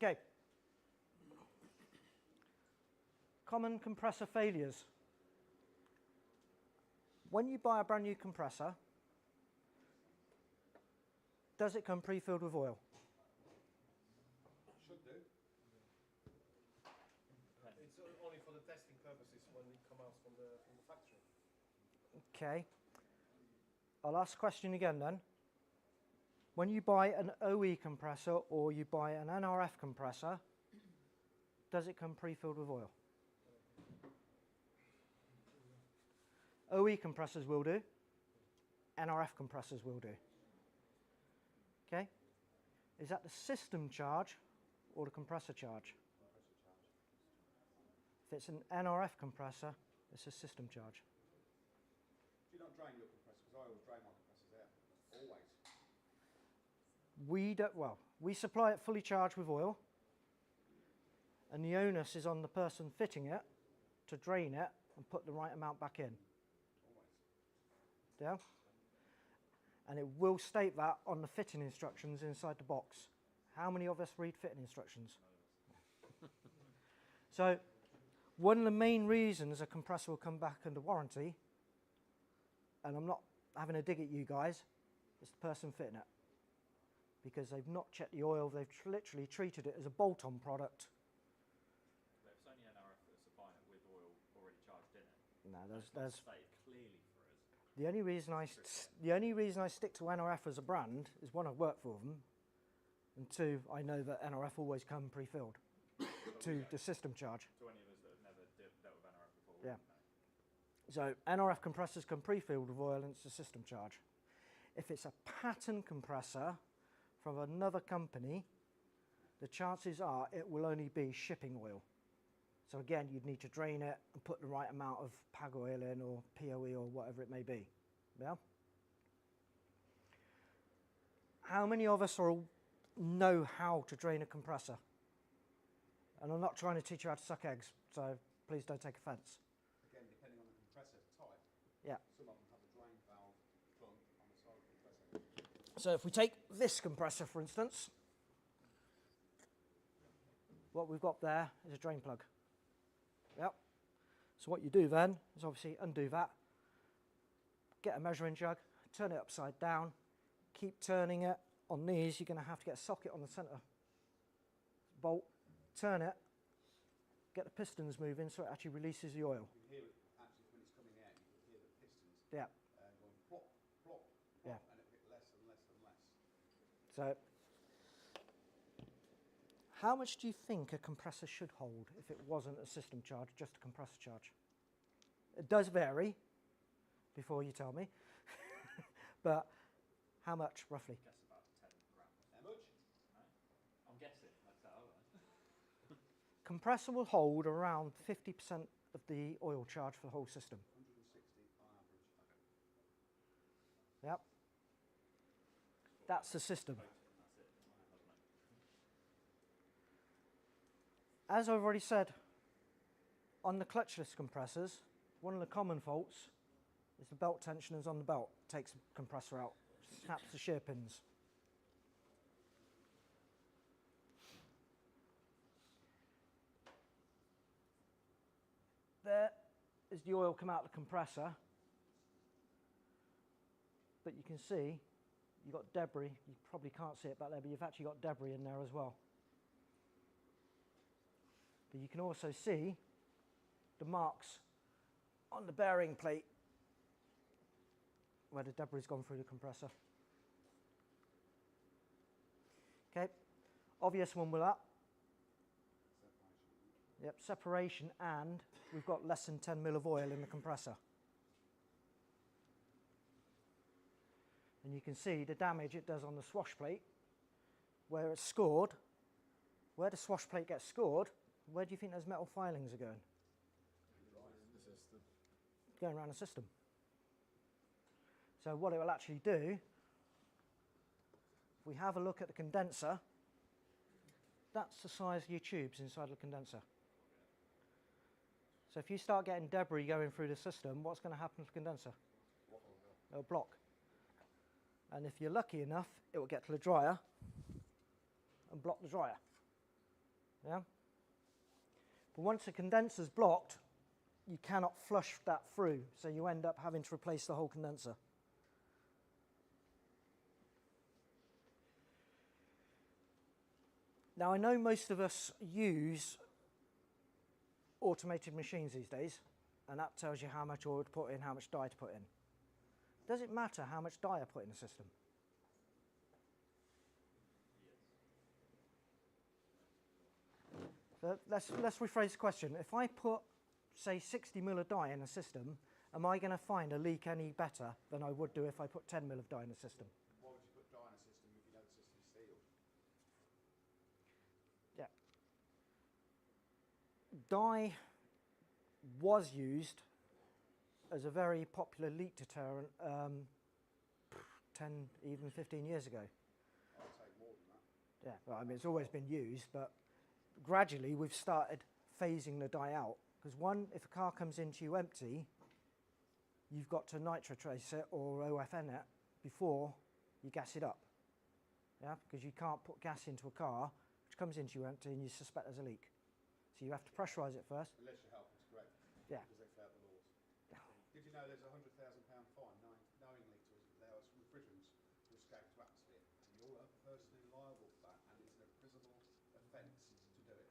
Okay. Common compressor failures. When you buy a brand new compressor, does it come pre-filled with oil? Should do. It's only for the testing purposes when it comes out from the factory. Okay. I'll ask the question again then. When you buy an OE compressor or you buy an NRF compressor, does it come pre-filled with oil? OE compressors will do. NRF compressors will do. Okay? Is that the system charge or the compressor charge? If it's an NRF compressor, it's a system charge. Do you not drain your compressor? Because I always drain my compressors out. Always. We don't, well, we supply it fully charged with oil, and the onus is on the person fitting it to drain it and put the right amount back in. Always. Yeah? And it will state that on the fitting instructions inside the box. How many of us read fitting instructions? So, one of the main reasons a compressor will come back under warranty, and I'm not having a dig at you guys, is the person fitting it. Because they've not checked the oil, they've literally treated it as a bolt-on product. But if it's only NRF that's supplying it with oil already charged in it, No. No, It's not there's stated clearly for us. the only reason I stick to NRF as a brand is one, I've worked for them, and two, I know that NRF always come pre-filled to the system charge. To any of us that have never dealt with NRF before, we Yeah. wouldn't know. So NRF compressors come pre-filled with oil and it's a system charge. If it's a pattern compressor from another company, the chances are it will only be shipping oil. So again, you'd need to drain it and put the right amount of PAG oil in or POE or whatever it may be. Yeah? How many of us know how to drain a compressor? And I'm not trying to teach you how to suck eggs, so please don't take offense. Again, depending on the compressor type, Yeah. some of them have a drain valve bung on the side of the compressor. So if we take this compressor, for instance, what we've got there is a drain plug. Yep. So what you do then is obviously undo that, get a measuring jug, turn it upside down, keep turning it. On these, you're going to have to get a socket on the centre bolt, turn it, get the pistons moving so it actually releases the oil. You can hear it actually when it's coming out. You can hear the pistons Yeah. going plop, plop, plop, Yeah. and it'll get less and less and less. So, how much do you think a compressor should hold if it wasn't a system charge, just a compressor charge? It does vary, before you tell me, but how much roughly? Guess about 10 grams. How much? I'm guessing. That's how I was. Compressor will hold around 50% of the oil charge for the whole system. 160 on average. Yep. That's the system. As I've already said, on the clutchless compressors, one of the common faults is the belt tensioners on the belt. Takes the compressor out, snaps the shear pins. There is the oil come out of the compressor, but you can see you've got debris. You probably can't see it back there, but you've actually got debris in there as well. But you can also see the marks on the bearing plate where the debris has gone through the compressor. Okay, obvious one with that. Yep, separation, and we've got less than 10 mil of oil in the compressor. And you can see the damage it does on the swash plate where it's scored. Where the swash plate gets scored, where do you think those metal filings are going? Going around the system. So what it will actually do, if we have a look at the condenser, that's the size of your tubes inside the condenser. So if you start getting debris going through the system, what's going to happen to the condenser? It'll block. And if you're lucky enough, it will get to the dryer and block the dryer. Yeah? But once the condenser's blocked, you cannot flush that through, so you end up having to replace the whole condenser. Now, I know most of us use automated machines these days, and that tells you how much oil to put in, how much dye to put in. Does it matter how much dye I put in the system? So let's rephrase the question. If I put, say, 60 mil of dye in a system, am I going to find a leak any better than I would do if I put 10 mil of dye in the system? Why would you put dye in a system if you know the system's sealed? Yeah. Dye was used as a very popular leak deterrent 10, even 15 years ago. I'd take more than that. Yeah, well, I mean, it's always been used, but gradually we've started phasing the dye out. Because one, if a car comes into you empty, you've got to nitrotrace it or OFN it before you gas it up. Yeah, because you can't put gas into a car which comes into you empty and you suspect there's a leak. So you have to pressurise it first. Unless your help is correct. Yeah. Because they flout the laws. Did you know there's a £100,000 fine knowingly to allow us refrigerants to escape to atmosphere? And you're personally liable for that, and it's an imprisonable offence to do it.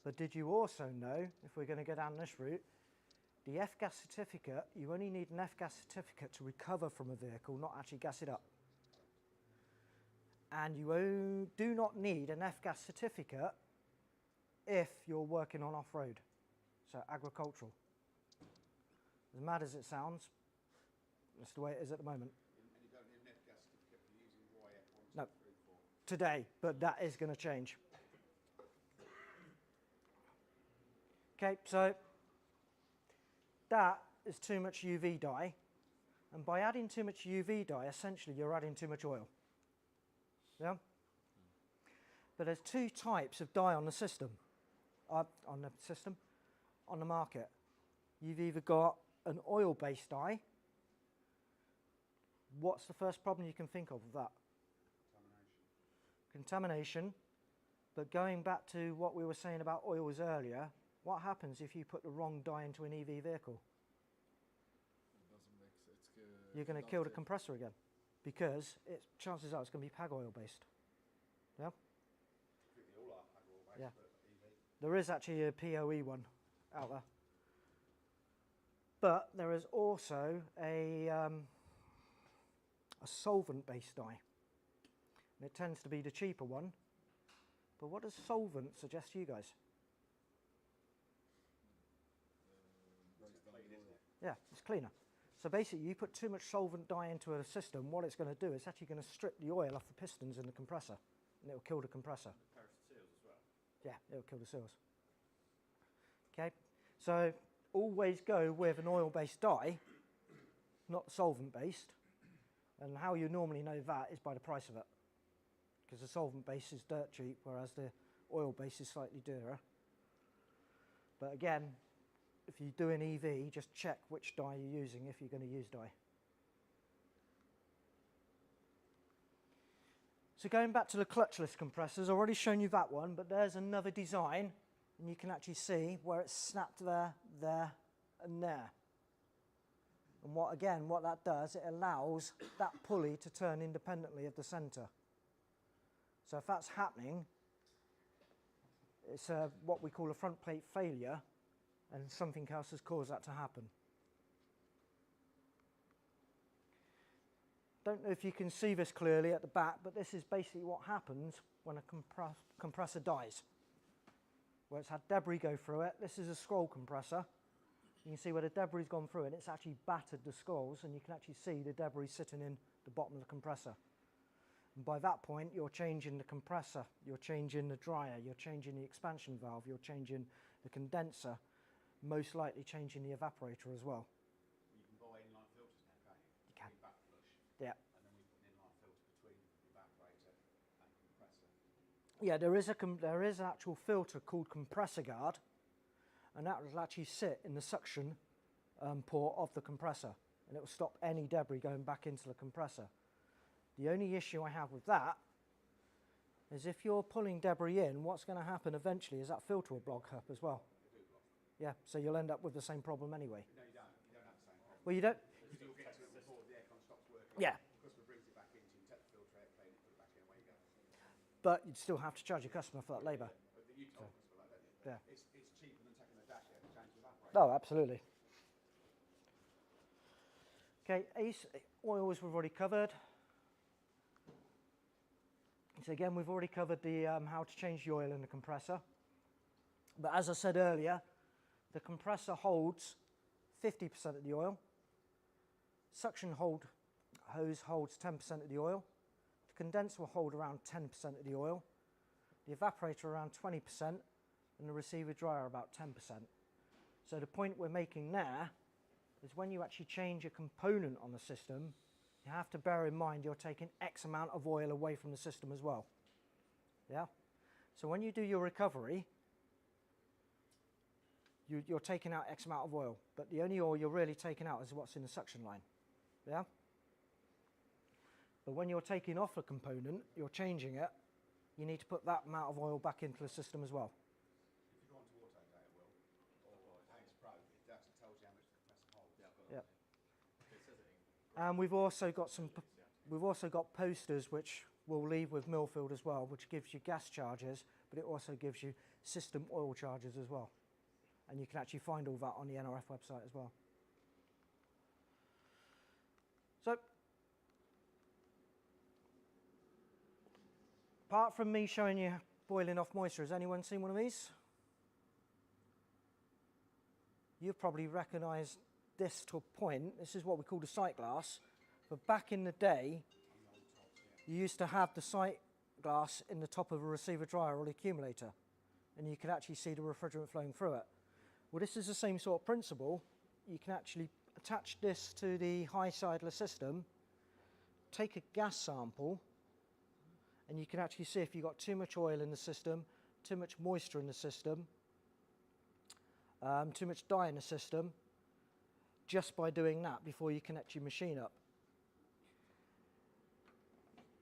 But did you also know, if we're going to go down this route, The F-gas certificate, you only need an F-gas certificate to recover from a vehicle, not actually gas it up. And you do not need an F-gas certificate if you're working on off-road, so agricultural. As mad as it sounds, that's the way it is at the moment. And you don't need an F-gas certificate for using YF 1, 2, No. 3, 4. Today, but that is going to change. Okay, so that is too much UV dye, and by adding too much UV dye, essentially you're adding too much oil. Yeah? But there's two types of dye on the system, on the market. You've either got an oil-based dye. What's the first problem you can think of with that? Contamination. But going back to what we were saying about oils earlier, what happens if you put the wrong dye into an EV vehicle? It doesn't mix. You're going to kill the compressor again, because chances are it's going to be PAG oil based. Yeah? I think they all are PAG oil based, Yeah. but EV. There is actually a POE one out there. But there is also a solvent-based dye. And it tends to be the cheaper one. But what does solvent suggest to you guys? Yeah, it's cleaner. So basically, you put too much solvent dye into a system, what it's going to do is actually going to strip the oil off the pistons in the compressor, and it'll kill the compressor. It perishes seals as well. Yeah, it'll kill the seals. Okay, so always go with an oil-based dye, not solvent-based. And how you normally know that is by the price of it, because the solvent-based is dirt cheap, whereas the oil-based is slightly dearer. But again, if you do an EV, just check which dye you're using if you're going to use dye. So going back to the clutchless compressors, I've already shown you that one, but there's another design, and you can actually see where it's snapped there, there, and there. And what that does, it allows that pulley to turn independently of the centre. So if that's happening, it's what we call a front plate failure, and something else has caused that to happen. Don't know if you can see this clearly at the back, but this is basically what happens when a compressor dies. Where it's had debris go through it. This is a scroll compressor. You can see where the debris has gone through it, and it's actually battered the scrolls, and you can actually see the debris sitting in the bottom of the compressor. And by that point, you're changing the compressor, you're changing the dryer, you're changing the expansion valve, you're changing the condenser, most likely changing the evaporator as well. You can buy inline filters now, can't you? You can. Back flush. Yeah. And then we put an inline filter between the evaporator and compressor. Yeah, there is an actual filter called compressor guard, and that will actually sit in the suction port of the compressor, and it will stop any debris going back into the compressor. The only issue I have with that is if you're pulling debris in, what's going to happen eventually is that filter will block up as well. Yeah, so you'll end up with the same problem anyway. No, you don't. You don't have the same problem. Well, you don't. Because you'll get to it before the aircon stops working. Yeah. The customer brings it back in, so you take the filter out, clean it, put it back in, away you go. But you'd still have to charge your customer for that labour. But you told us for that, don't you? Yeah. It's cheaper than taking the dash out to change the evaporator. Oh, absolutely. Okay, oils we've already covered. So again, we've already covered the how to change the oil in the compressor. But as I said earlier, the compressor holds 50% of the oil. Suction hose holds 10% of the oil. The condenser will hold around 10% of the oil. The evaporator around 20%, and the receiver dryer about 10%. So the point we're making there is when you actually change a component on the system, you have to bear in mind you're taking X amount of oil away from the system as well. Yeah? So when you do your recovery, you're taking out X amount of oil, but the only oil you're really taking out is what's in the suction line. Yeah? But when you're taking off a component, you're changing it, you need to put that amount of oil back into the system as well. If you go on to auto data, Will, or AX Pro, it actually tells you how much the compressor holds. Yeah. It says it in And we've also got posters which we'll leave with Millfield as well, which gives you gas charges, but it also gives you system oil charges as well. And you can actually find all that on the NRF website as well. So, apart from me showing you boiling off moisture, has anyone seen one of these? You've probably recognised this to a point. This is what we call the sight glass. But back in the day, you used to have the sight glass in the top of a receiver dryer or the accumulator, and you could actually see the refrigerant flowing through it. Well, this is the same sort of principle. You can actually attach this to the high side of the system, take a gas sample, and you can actually see if you've got too much oil in the system, too much moisture in the system, too much dye in the system, just by doing that before you connect your machine up.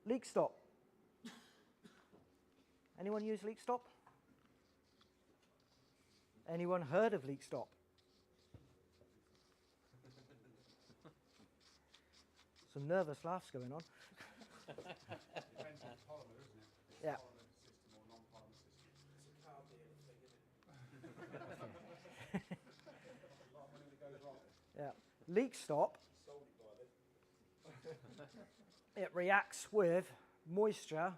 Leak stop. Anyone use leak stop? Anyone heard of leak stop? Some nervous laughs going on. Depends on the polymer, doesn't it? It's Yeah. polymer system or non-polymer system. It's a car being a thing, isn't it? A lot of money that goes wrong. Yeah. Leak stop, Sold it by then. it reacts with moisture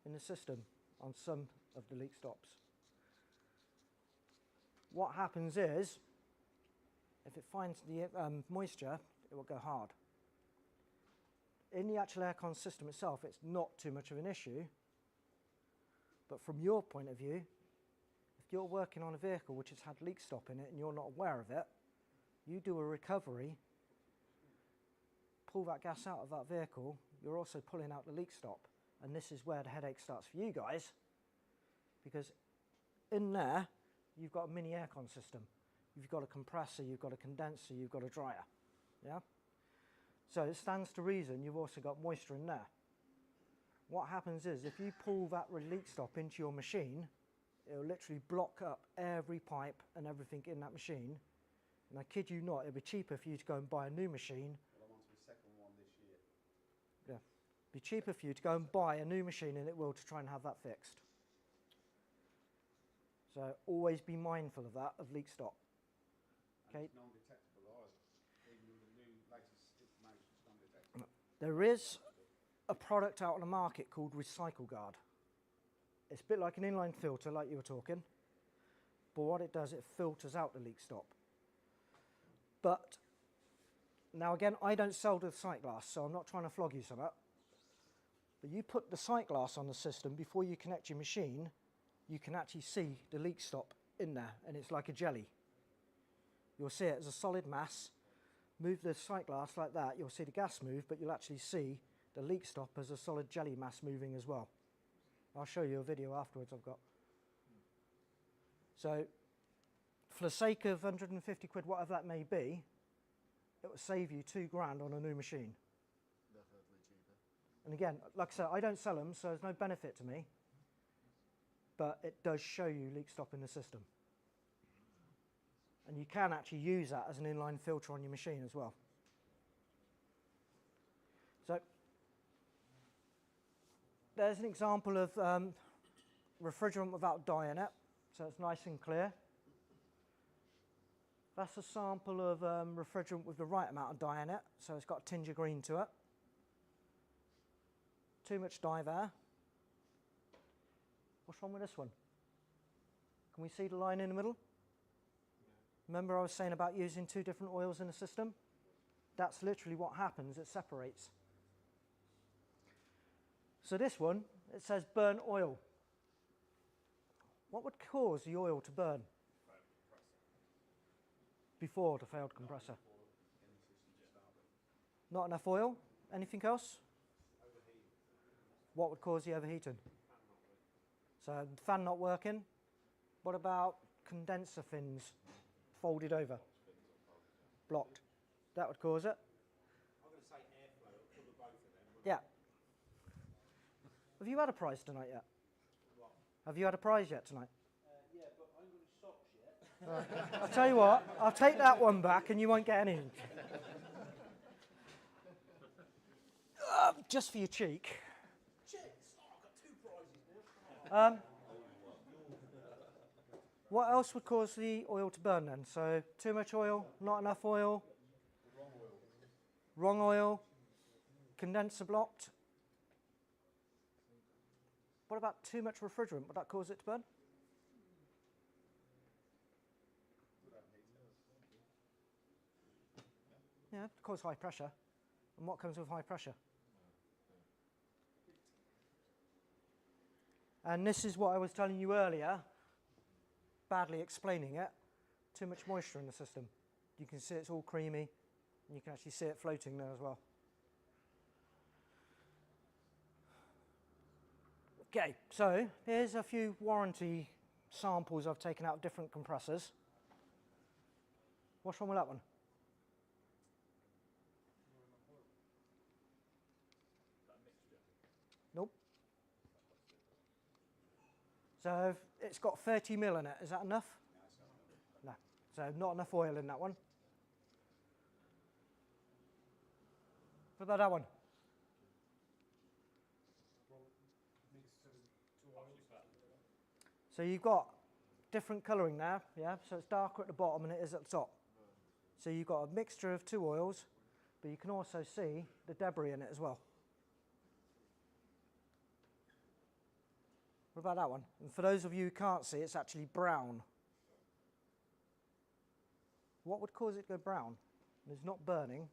in the system on some of the leak stops. What happens is, if it finds the moisture, it will go hard. In the actual aircon system itself, it's not too much of an issue, but from your point of view, if you're working on a vehicle which has had leak stop in it and you're not aware of it, you do a recovery, pull that gas out of that vehicle, you're also pulling out the leak stop. And this is where the headache starts for you guys, because in there, you've got a mini aircon system. You've got a compressor, you've got a condenser, you've got a dryer. Yeah? So it stands to reason you've also got moisture in there. What happens is, if you pull that leak stop into your machine, it'll literally block up every pipe and everything in that machine. And I kid you not, it'll be cheaper for you to go and buy a new machine. Well, I'm on to the second one this year. Yeah. It'll be cheaper for you to go and buy a new machine than it will to try and have that fixed. So always be mindful of that, of leak stop. And Okay. it's non-detectable either. Even with the new latest information, it's non-detectable. There is a product out on the market called Recycle Guard. It's a bit like an inline filter, like you were talking, but what it does, it filters out the leak stop. But now again, I don't sell the sight glass, so I'm not trying to flog you something. But you put the sight glass on the system before you connect your machine, you can actually see the leak stop in there, and it's like a jelly. You'll see it as a solid mass. Move the sight glass like that, you'll see the gas move, but you'll actually see the leak stop as a solid jelly mass moving as well. I'll show you a video afterwards I've got. So, for the sake of 150 quid, whatever that may be, it will save you £2,000 on a new machine. Definitely cheaper. And again, like I said, I don't sell them, so there's no benefit to me. But it does show you leak stop in the system. And you can actually use that as an inline filter on your machine as well. So, there's an example of refrigerant without dye in it, so it's nice and clear. That's a sample of refrigerant with the right amount of dye in it, so it's got a tinge of green to it. Too much dye there. What's wrong with this one? Can we see the line in the middle? Remember I was saying about using two different oils in the system? That's literally what happens, it separates. So this one, it says burn oil. What would cause the oil to burn? Before the failed compressor. Not enough oil? Anything else? What would cause the overheating? So the fan not working. What about condenser fins folded over? Blocked. That would cause it. I'm going to say airflow, it'll cover both of them. Yeah. Have you had a prize tonight yet? Have you had a prize yet tonight? Yeah, but I ain't got any socks yet. Right. I'll tell you what, I'll take that one back and you won't get anything. Just for your cheek. Chicks! Oh, I've got 2 prizes now. Come on. What else would cause the oil to burn then? So too much oil, not enough oil, wrong oil, condenser blocked. What about too much refrigerant? Would that cause it to burn? Yeah, it cause high pressure. And what comes with high pressure? And this is what I was telling you earlier, badly explaining it. Too much moisture in the system. You can see it's all creamy, and you can actually see it floating there as well. Okay, so here's a few warranty samples I've taken out of different compressors. What's wrong with that one? Nope. So it's got 30 mil in it. Is that enough? No. So not enough oil in that one. What about that one? So you've got different colouring now, yeah? So it's darker at the bottom than it is at the top. So you've got a mixture of two oils, but you can also see the debris in it as well. What about that one? And for those of you who can't see, it's actually brown. What would cause it to go brown? It's not burning.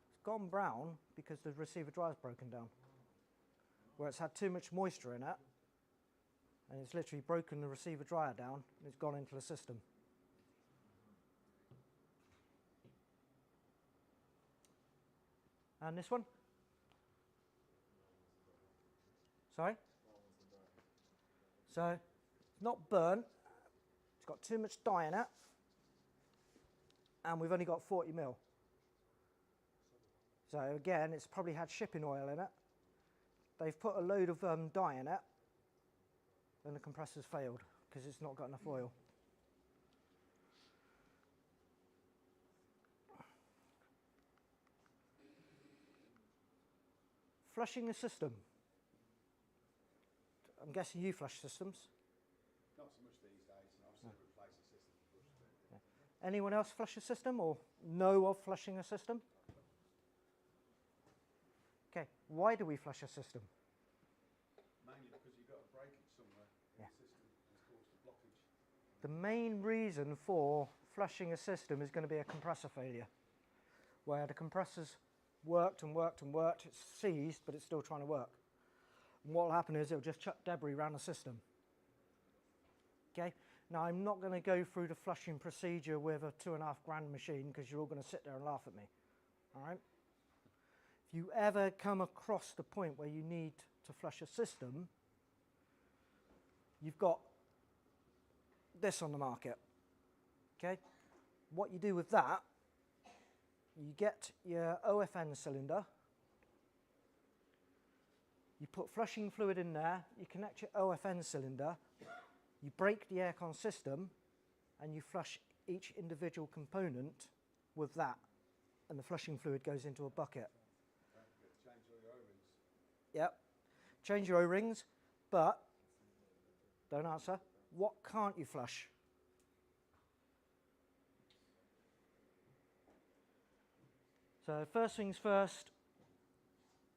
It's gone brown because the receiver dry is broken down, where it's had too much moisture in it, and it's literally broken the receiver dryer down, and it's gone into the system. And this one? Sorry? So, it's not burnt, it's got too much dye in it, and we've only got 40 mil. So again, it's probably had shipping oil in it. They've put a load of dye in it, and the compressor's failed because it's not got enough oil. Flushing the system. I'm guessing you flush systems. Not so much these days, and I've sort of replaced the system for flush. Yeah. Anyone else flush a system or know of flushing a system? Okay, why do we flush a system? Mainly because you've got a breakage somewhere in the system and it's caused a blockage. The main reason for flushing a system is going to be a compressor failure, where the compressor's worked and worked and worked, it's seized, but it's still trying to work. And what will happen is it'll just chuck debris around the system. Okay, now I'm not going to go through the flushing procedure with a £2.5 grand machine because you're all going to sit there and laugh at me. All right? If you ever come across the point where you need to flush a system, you've got this on the market. Okay, what you do with that, you get your OFN cylinder, you put flushing fluid in there, you connect your OFN cylinder, you break the aircon system, and you flush each individual component with that, and the flushing fluid goes into a bucket. Change all your O-rings. Yep, change your O-rings, but don't answer. What can't you flush? So first things first,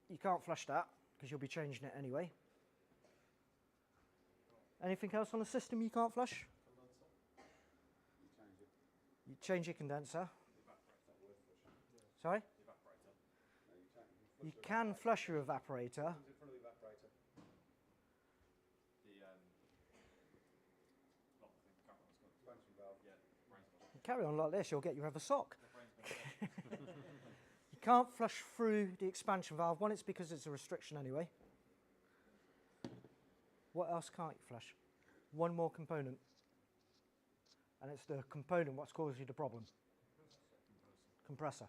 you can't flush that because you'll be changing it anyway. Anything else on the system you can't flush? You change your condenser. Sorry? You can flush your evaporator. Carry on like this, you'll get your other sock. You can't flush through the expansion valve. One, it's because it's a restriction anyway. What else can't you flush? One more component. And it's the component what's caused you the problem. Compressor.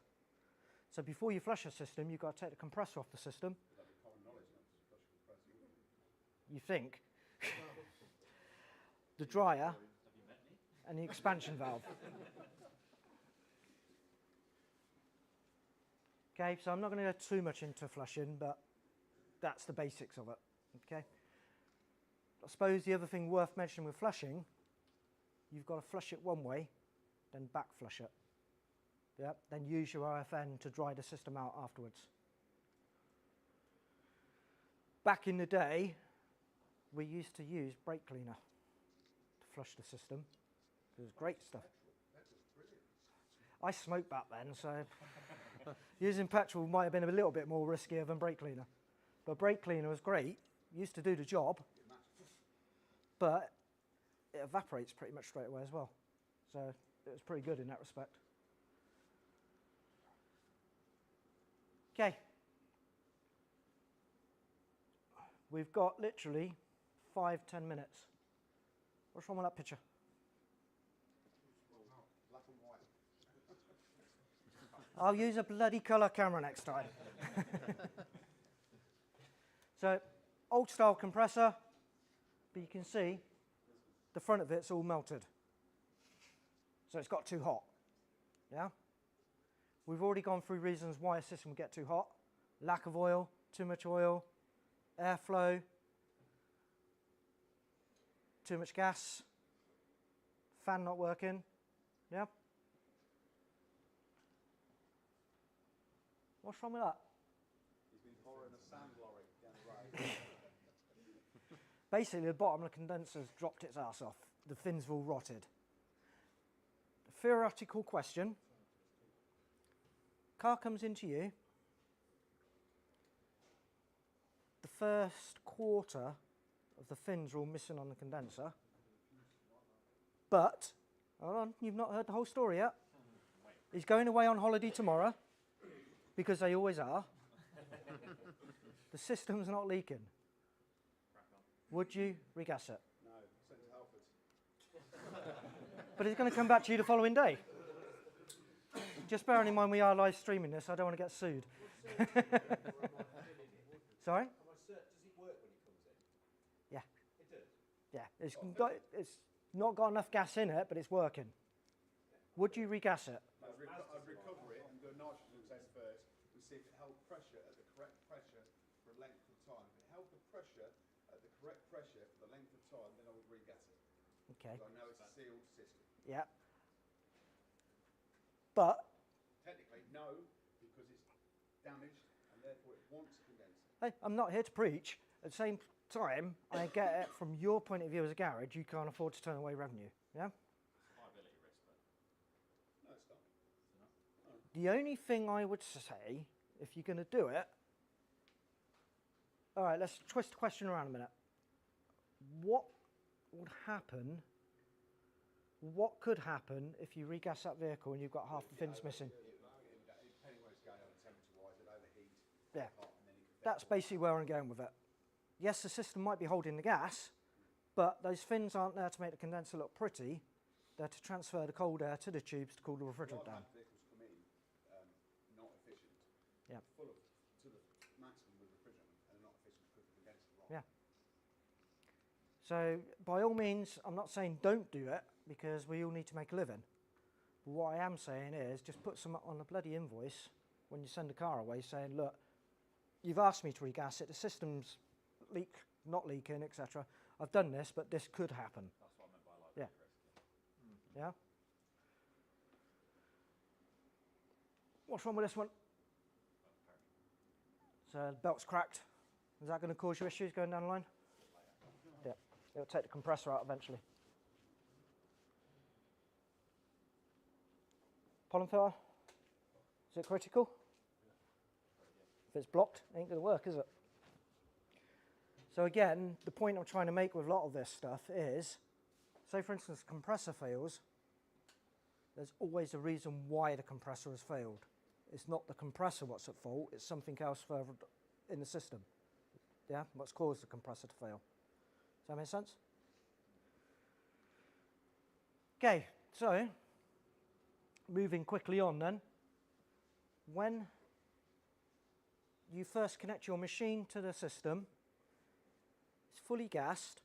So before you flush a system, you've got to take the compressor off the system. You think. The dryer and the expansion valve. Okay, so I'm not going to go too much into flushing, but that's the basics of it. Okay. I suppose the other thing worth mentioning with flushing, you've got to flush it one way, then back flush it. Yeah, then use your RFN to dry the system out afterwards. Back in the day, we used to use brake cleaner to flush the system. It was great stuff. I smoked back then, so using petrol might have been a little bit more riskier than brake cleaner. But brake cleaner was great, used to do the job, but it evaporates pretty much straight away as well. So it was pretty good in that respect. Okay. We've got literally 5-10 minutes. What's wrong with that picture? Black and white. I'll use a bloody colour camera next time. So, old style compressor, but you can see the front of it's all melted. So it's got too hot. Yeah? We've already gone through reasons why a system would get too hot. Lack of oil, too much oil, airflow, too much gas, fan not working. Yeah? What's wrong with that? He's been borrowing a sand lorry down the road. Basically, the bottom of the condenser's dropped its ass off. The fins have all rotted. Theoretical question. Car comes into you. The first quarter of the fins are all missing on the condenser. But, hold on, you've not heard the whole story yet. He's going away on holiday tomorrow, because they always are. The system's not leaking. Would you regas it? No, sent to Halfords. But it's going to come back to you the following day. Just bearing in mind we are live streaming this, I don't want to get sued. Sorry? Does it work when it comes in? Yeah. It does? Yeah, it's not got enough gas in it, but it's working. Would you regas it? I'd recover it and do a nitrogen test first to see if it held pressure at the correct pressure for a length of time. If it held the pressure at the correct pressure for the length of time, then I would regas it. Okay. Because I know it's a sealed system. Yeah. But Technically, no, because it's damaged and therefore it wants a condenser. hey, I'm not here to preach. At the same time, I get it from your point of view as a garage, you can't afford to turn away revenue. Yeah? Liability risk, but No, it's not. The only thing I would say, if you're going to do it, all right, let's twist the question around a minute. What would happen? What could happen if you regas that vehicle and you've got half the fins missing? Depending where it's going on temperature-wise, it overheat. Yeah. Hot, and then it could That's basically where I'm going with it. Yes, the system might be holding the gas, but those fins aren't there to make the condenser look pretty. They're to transfer the cold air to the tubes to cool the refrigerant down. vehicles come in not efficient, Yeah. full of to the maximum with refrigerant, and they're not efficient because the condenser wrong. Yeah. So by all means, I'm not saying don't do it because we all need to make a living. But what I am saying is just put some on the bloody invoice when you send the car away saying, look, you've asked me to regas it, the system's not leaking, etc. I've done this, but this could happen. that's what I meant by liability risk. Yeah? What's wrong with this one? So the belt's cracked. Is that going to cause you issues going down the line? Yeah. It'll take the compressor out eventually. Pollen filter? Is it critical? If it's blocked, it ain't going to work, is it? So again, the point I'm trying to make with a lot of this stuff is, say for instance, the compressor fails, there's always a reason why the compressor has failed. It's not the compressor what's at fault, it's something else further in the system. Yeah, what's caused the compressor to fail. Does that make sense? Okay, so moving quickly on then. When you first connect your machine to the system, it's fully gassed,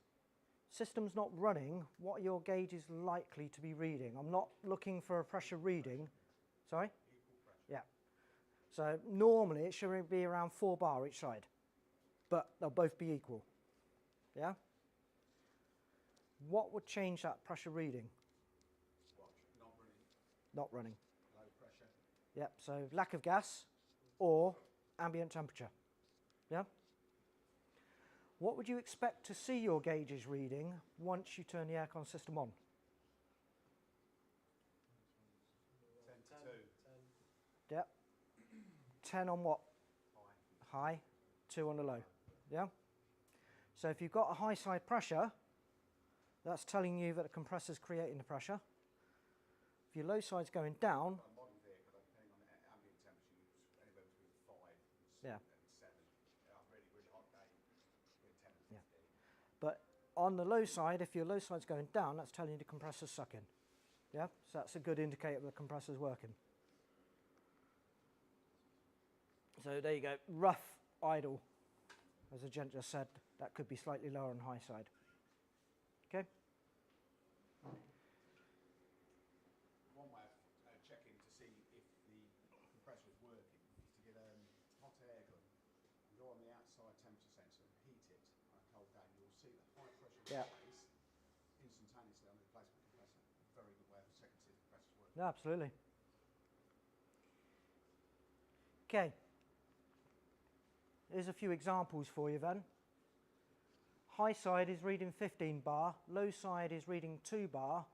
system's not running, what are your gauges likely to be reading? I'm not looking for a pressure reading. Sorry? Yeah. So normally it should be around 4 bar each side, but they'll both be equal. Yeah? What would change that pressure reading? Watch, not running, Not running. low pressure. Yep, so lack of gas or ambient temperature. Yeah? What would you expect to see your gauges reading once you turn the aircon system on? 10 to 2. 10. Yep. 10 on what? High. High, 2 on the low. Yeah? So if you've got a high side pressure, that's telling you that the compressor's creating the pressure. If your low side's going down, A modern vehicle, depending on the ambient temperature, it's anywhere between 5 Yeah. and 7. Really, really hot day, between 10 and 15. but on the low side, if your low side's going down, that's telling you the compressor's sucking. Yeah? So that's a good indicator that the compressor's working. So there you go, rough idle. As the gent just said, that could be slightly lower on high side. Okay? One way of checking to see if the compressor is working is to get a hot air gun and go on the outside temperature sensor and heat it on a cold day. You'll see the high pressure Yeah. rise instantaneously on the replacement compressor. Very good way of checking to see if the compressor's working. No, absolutely. Okay. Here's a few examples for you then. High side is reading 15 bar, low side is reading 2 bar,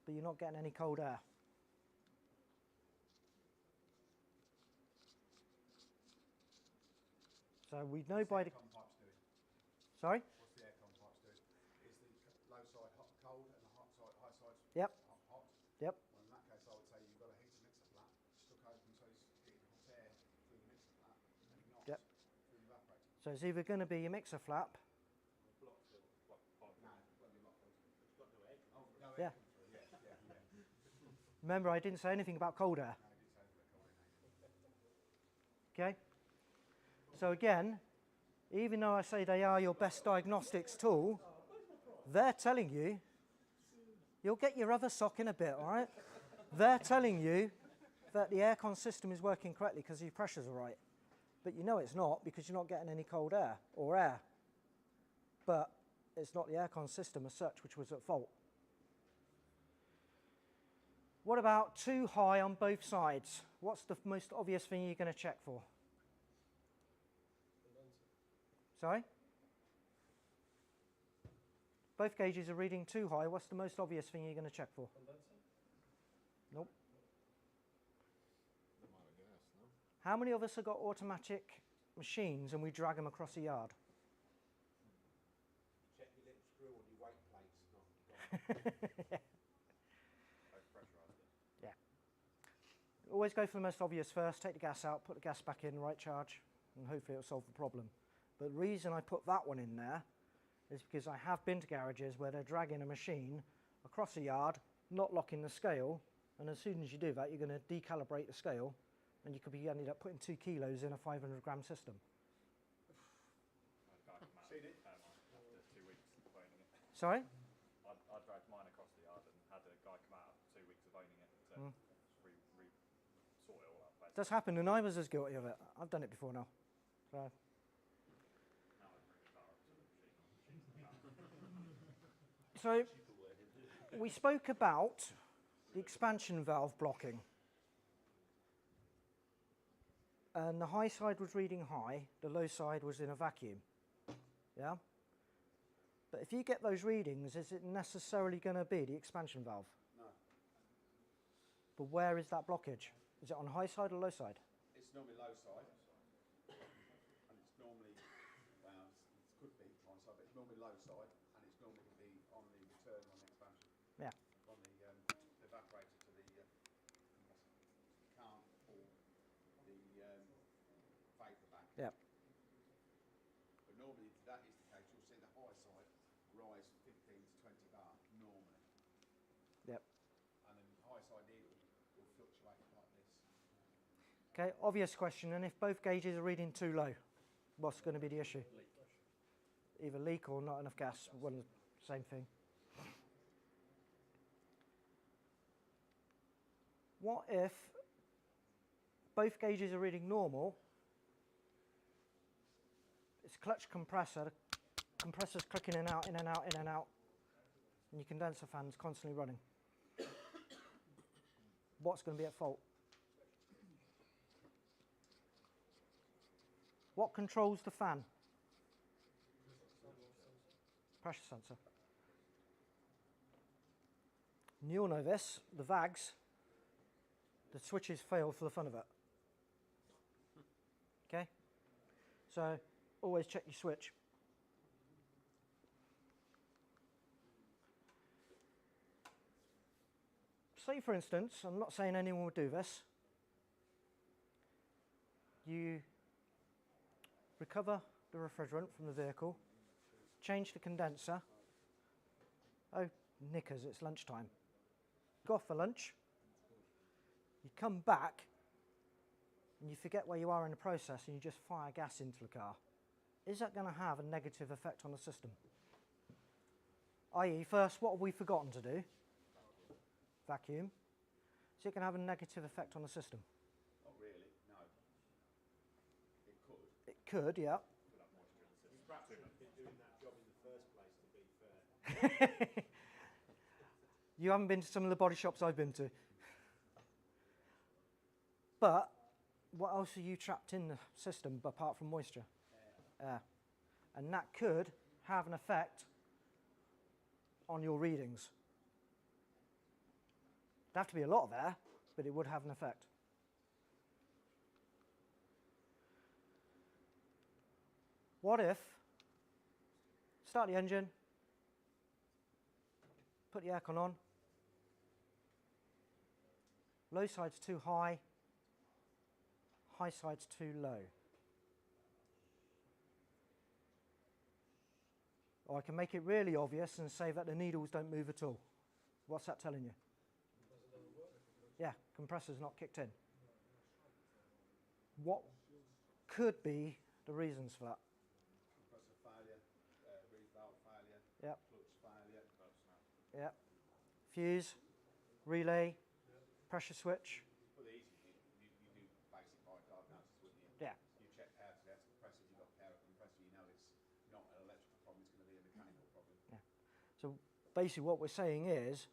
but you're not getting any cold air. So we know What's by the the... aircon pipes doing? Sorry? What's the aircon pipes doing? Is the low side hot, cold and the hot side, high side's Yep. hot? Yep. Well, in that case, I would say you've got a heater mixer flap stuck open so it's getting hot air through the mixer flap and not Yep. through the evaporator. So it's either going to be your mixer flap. No, won't be locked. It's got no air. Oh, no Yeah. air coming through. Yeah. Remember, I didn't say anything about cold air. No, I did say it's got cold air. Okay? So again, even though I say they are your best diagnostics tool, they're telling you, you'll get your other sock in a bit, all right? They're telling you that the aircon system is working correctly because your pressures are right. But you know it's not because you're not getting any cold air or air. But it's not the aircon system as such which was at fault. What about too high on both sides? What's the most obvious thing you're going to check for? Sorry? Both gauges are reading too high. What's the most obvious thing you're going to check for? Nope. The amount of gas, no? How many of us have got automatic machines and we drag them across the yard? Check your little screw on your weight plates. Yeah. Always go for the most obvious first. Take the gas out, put the gas back in, right charge, and hopefully it'll solve the problem. But the reason I put that one in there is because I have been to garages where they're dragging a machine across a yard, not locking the scale, and as soon as you do that, you're going to decalibrate the scale, and you could be ended up putting 2 kilos in a 500-gram system. Seen it? After 2 weeks of owning it. Sorry? I dragged mine across the yard and had a guy come out after 2 weeks of owning it to sort it all out. It does happen, and I was as guilty of it. I've done it before now. So. So, we spoke about the expansion valve blocking. And the high side was reading high, the low side was in a vacuum. Yeah? But if you get those readings, is it necessarily going to be the expansion valve? No. But where is that blockage? Is it on high side or low side? It's normally low side. And it's normally, well, it could be high side, but it's normally low side. And it's normally going to be on the return on the expansion. Yeah. On the evaporator to the compressor. You can't pull the vapour back. Yeah. But normally that is the case. You'll see the high side rise 15 to 20 bar normally. Yep. And then the high side needle will fluctuate like this. Okay, obvious question. And if both gauges are reading too low, what's going to be the issue? Either leak or not enough gas. One, same thing. What if both gauges are reading normal? It's clutch compressor. The compressor's clicking in and out, in and out, in and out. and your condenser fan's constantly running, what's going to be at fault? What controls the fan? Pressure sensor. And you'll know this, the VAGs, the switches fail for the fun of it. Okay? So always check your switch. Say for instance, I'm not saying anyone will do this, you recover the refrigerant from the vehicle, change the condenser. Oh, knickers, it's lunchtime. Go off for lunch, you come back, and you forget where you are in the process and you just fire gas into the car. Is that going to have a negative effect on the system? I.e., first, what have we forgotten to do? Vacuum. Is it going to have a negative effect on the system? Not really, no. It could. It could, yeah. Perhaps shouldn't have been doing that job in the first place, to be fair. You haven't been to some of the body shops I've been to. But what else are you trapped in the system apart from moisture? Air. And that could have an effect on your readings. It'd have to be a lot of air, but it would have an effect. What if, start the engine, put the aircon on, low side's too high, high side's too low. Or I can make it really obvious and say that the needles don't move at all. What's that telling you? Yeah, compressor's not kicked in. What could be the reasons for that? Compressor failure, reed valve failure, Yep. clutch failure. Yep. Fuse, relay, pressure switch. Well, the easy thing, you do basic bike diagnosis, wouldn't you? Yeah. You check power to gas compressor, you've got power compressor, you know it's not an electrical problem, it's going to be a mechanical problem. So basically what we're saying is,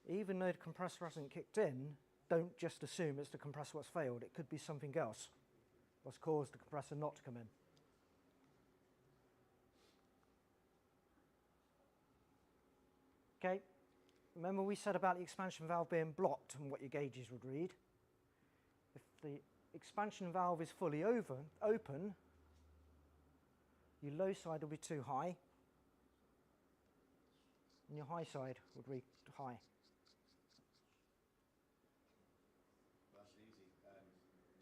even though the compressor hasn't kicked in, don't just assume it's the compressor that's failed. It could be something else what's caused the compressor not to come in. Okay, remember we said about the expansion valve being blocked and what your gauges would read. If the expansion valve is fully open, your low side will be too high, and your high side would read high. That's easy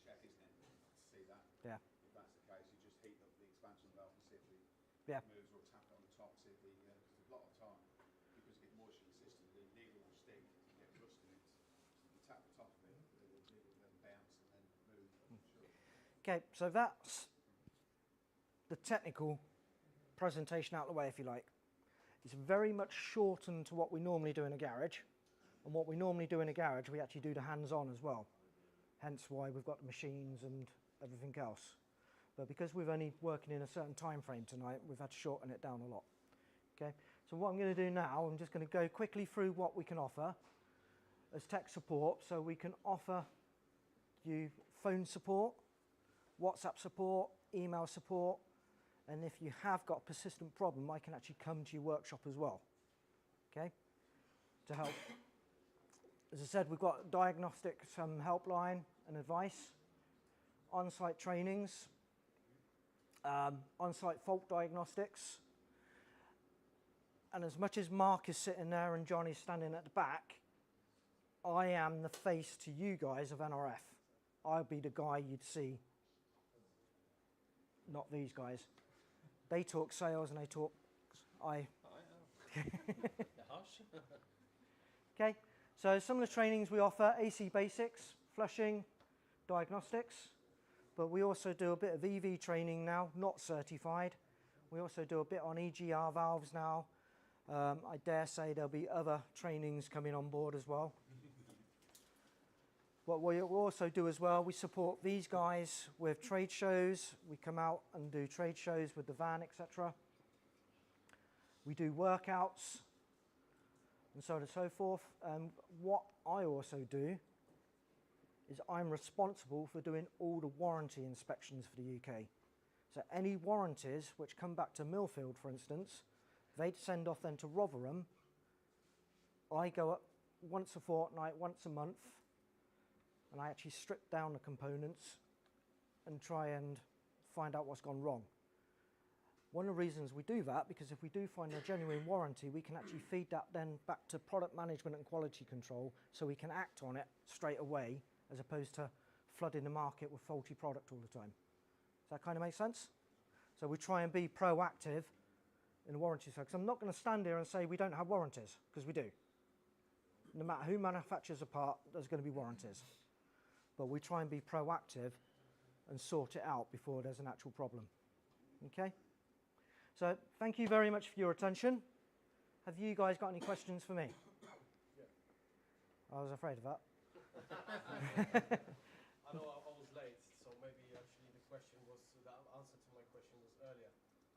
check, isn't it, to see that? Yeah. If that's the case, you just heat up the expansion valve and see if it Yeah. moves, or tap it on the top, see if because a lot of time, because you get moisture in the system, the needle will stick, you get rust in it. You tap the top of it, the needle will then bounce and then move. Okay, so that's the technical presentation out of the way, if you like. It's very much shortened to what we normally do in a garage. And what we normally do in a garage, we actually do the hands-on as well. Hence why we've got the machines and everything else. But because we're only working in a certain time frame tonight, we've had to shorten it down a lot. Okay, so what I'm going to do now, I'm just going to go quickly through what we can offer as tech support. So we can offer you phone support, WhatsApp support, email support, and if you have got a persistent problem, I can actually come to your workshop as well, okay, to help. As I said, we've got diagnostic helpline and advice, on-site trainings, on-site fault diagnostics, and as much as Mark is sitting there and Johnny's standing at the back, I am the face to you guys of NRF. I'll be the guy you'd see, not these guys. They talk sales and they talk, Okay, so some of the trainings we offer, AC basics, flushing, diagnostics, but we also do a bit of EV training now, not certified. We also do a bit on EGR valves now. I dare say there'll be other trainings coming on board as well. What we also do as well, we support these guys with trade shows. We come out and do trade shows with the van, etc. We do workouts. and so on and so forth. What I also do is I'm responsible for doing all the warranty inspections for the UK. So any warranties which come back to Millfield, for instance, they'd send off then to Rotherham. I go up once a fortnight, once a month, and I actually strip down the components and try and find out what's gone wrong. One of the reasons we do that, because if we do find a genuine warranty, we can actually feed that then back to product management and quality control, so we can act on it straight away, as opposed to flooding the market with faulty product all the time. Does that kind of make sense? So we try and be proactive in the warranty side, because I'm not going to stand here and say we don't have warranties, because we do. No matter who manufactures a part, there's going to be warranties. But we try and be proactive and sort it out before there's an actual problem. Okay? So thank you very much for your attention. Have you guys got any questions for me? Yeah. I was afraid of that. I know I was late, so maybe actually the question was, the answer to my question was earlier.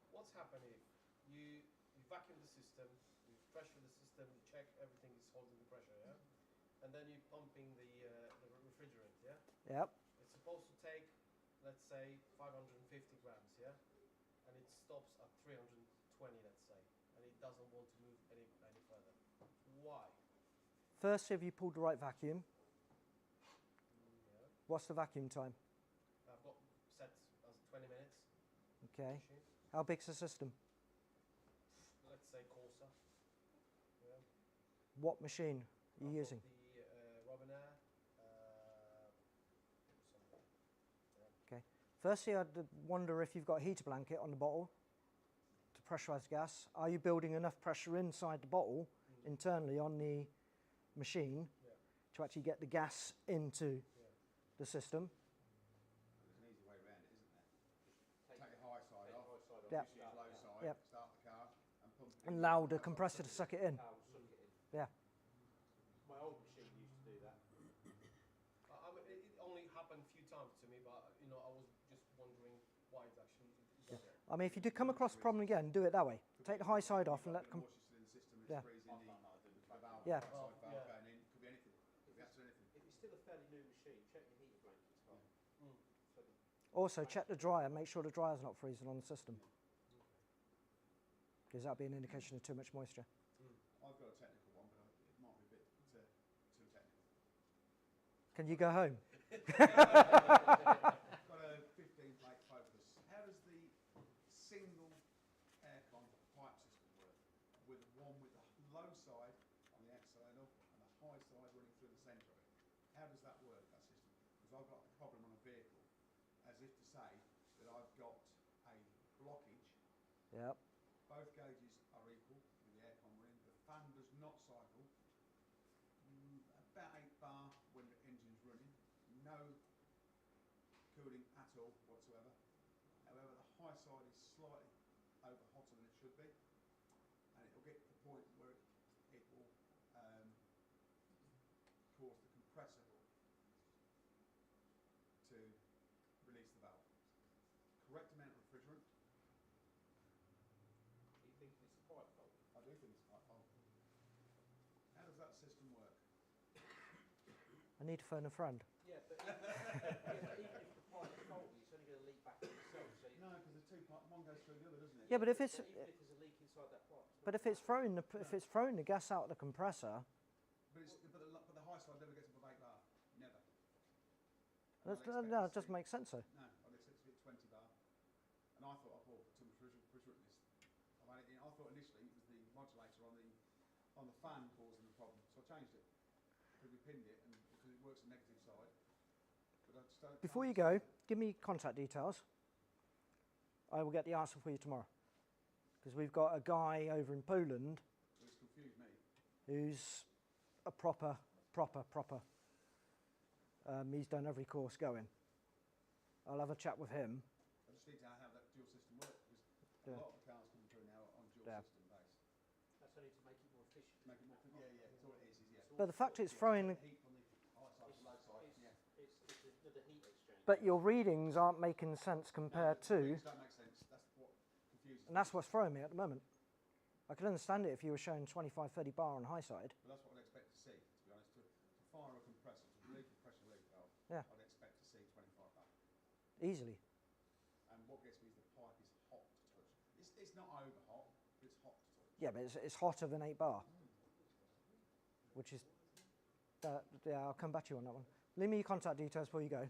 What's happening if you vacuum the system, you pressure the system, you check everything is holding the pressure, yeah? And then you're pumping the refrigerant, yeah? Yep. It's supposed to take, let's say, 550 grams, yeah? And it stops at 320, let's say, and it doesn't want to move any further. Why? First, have you pulled the right vacuum? Yeah. What's the vacuum time? I've got set as 20 minutes. Okay. Machine. How big's the system? Let's say Corsa. Yeah. What machine are you I've using? got the Robinair. Somewhere. Yeah. Okay. Firstly, I'd wonder if you've got a heater blanket on the bottle to pressurise gas. Are you building enough pressure inside the bottle internally on the machine to actually get the gas into the system? There's an easy way around it, isn't there? Take the high side off, Yep. just use low side, Yep. start the car, and pump it And in. allow the compressor to suck it in. Yeah. My old machine used to do that. I mean, it only happened a few times to me, but I was just wondering why it's actually does it. I mean, if you do come across the problem again, do it that way. Take the high side off and let the More cylinder system is Yeah. freezing the valve, Yeah. right side valve Yeah. going in, could be anything, could be absolutely anything. If it's still a fairly new machine, check your heater blankets hot. So the Also, check the dryer. Make sure the dryer's not freezing on the system, because that'll be an indication of too much moisture. I've got a technical one, but it might be a bit too technical. Can you go home? Got a 15 plate Focus. How does the single aircon pipe system work? With one with the low side on the external and the high side running through the centre of it. How does that work, that system? Because I've got a problem on a vehicle, as if to say that I've got a blockage. Yep. Both gauges are equal with the aircon running. The fan does not cycle. About 8 bar when the engine's running. No cooling at all whatsoever. However, the high side is slightly over hotter than it should be, and it will get to the point where it will cause the compressor to release the valve. Correct amount of refrigerant. you think it's a pipe fault? I do think it's quite old. How does that system work? I need to phone a friend. Yeah, but even if the pipe's faulty, it's only going to leak back to itself. So No, because the two part, one goes through the other, doesn't it? Yeah, but if it's even if there's a leak inside that pipe. but if it's throwing the gas out of the compressor, But the high side never gets above 8 bar. Never. that doesn't make sense. So No, I'd expect it to be 20 bar. And I thought I bought too much refrigerant in this. I thought initially it was the modulator on the fan causing the problem, so I changed it. Because we pinned it, and because it works the negative side. But I just don't. before you go, give me contact details. I will get the answer for you tomorrow, because we've got a guy over in Poland It's confused me. who's a proper. He's done every course going. I'll have a chat with him. I just need to know how that dual system works, because Yeah. a lot of the cars coming through now are on dual Yeah. system based. That's only to make it more efficient. Make it more, yeah, it's all it is, yeah. But the fact it's throwing, Heat on the high side, low side, yeah. It's the heat exchange. but your readings aren't making sense compared to, Things don't make sense. That's what confuses and that's what's throwing me at the moment. I could understand it if you were showing 25, 30 bar on high side. But that's what I'd expect to see, to be honest. To fire a compressor, to relieve the pressure relief valve, Yeah. I'd expect to see 25 bar. Easily. And what gets me is the pipe is hot to touch. It's not over hot, but it's hot to touch. Yeah, but it's hotter than 8 bar, which is, yeah, I'll come back to you on that one. Leave me your contact details before you go,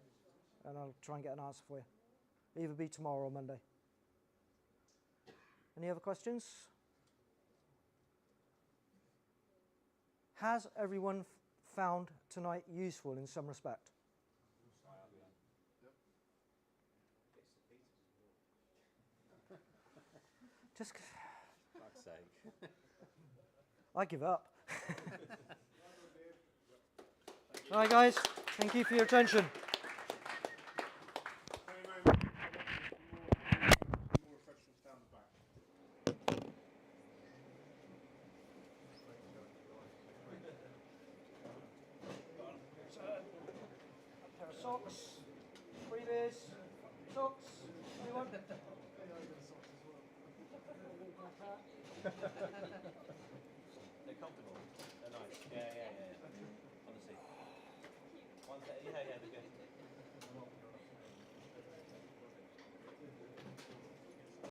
and I'll try and get an answer for you. Either be tomorrow or Monday. Any other questions? Has everyone found tonight useful in some respect? Just, Fuck's sake. I give up. All right, guys. Thank you for your attention. More refreshments down the back. A pair of socks, 3 beers, socks. Anyone? They're comfortable.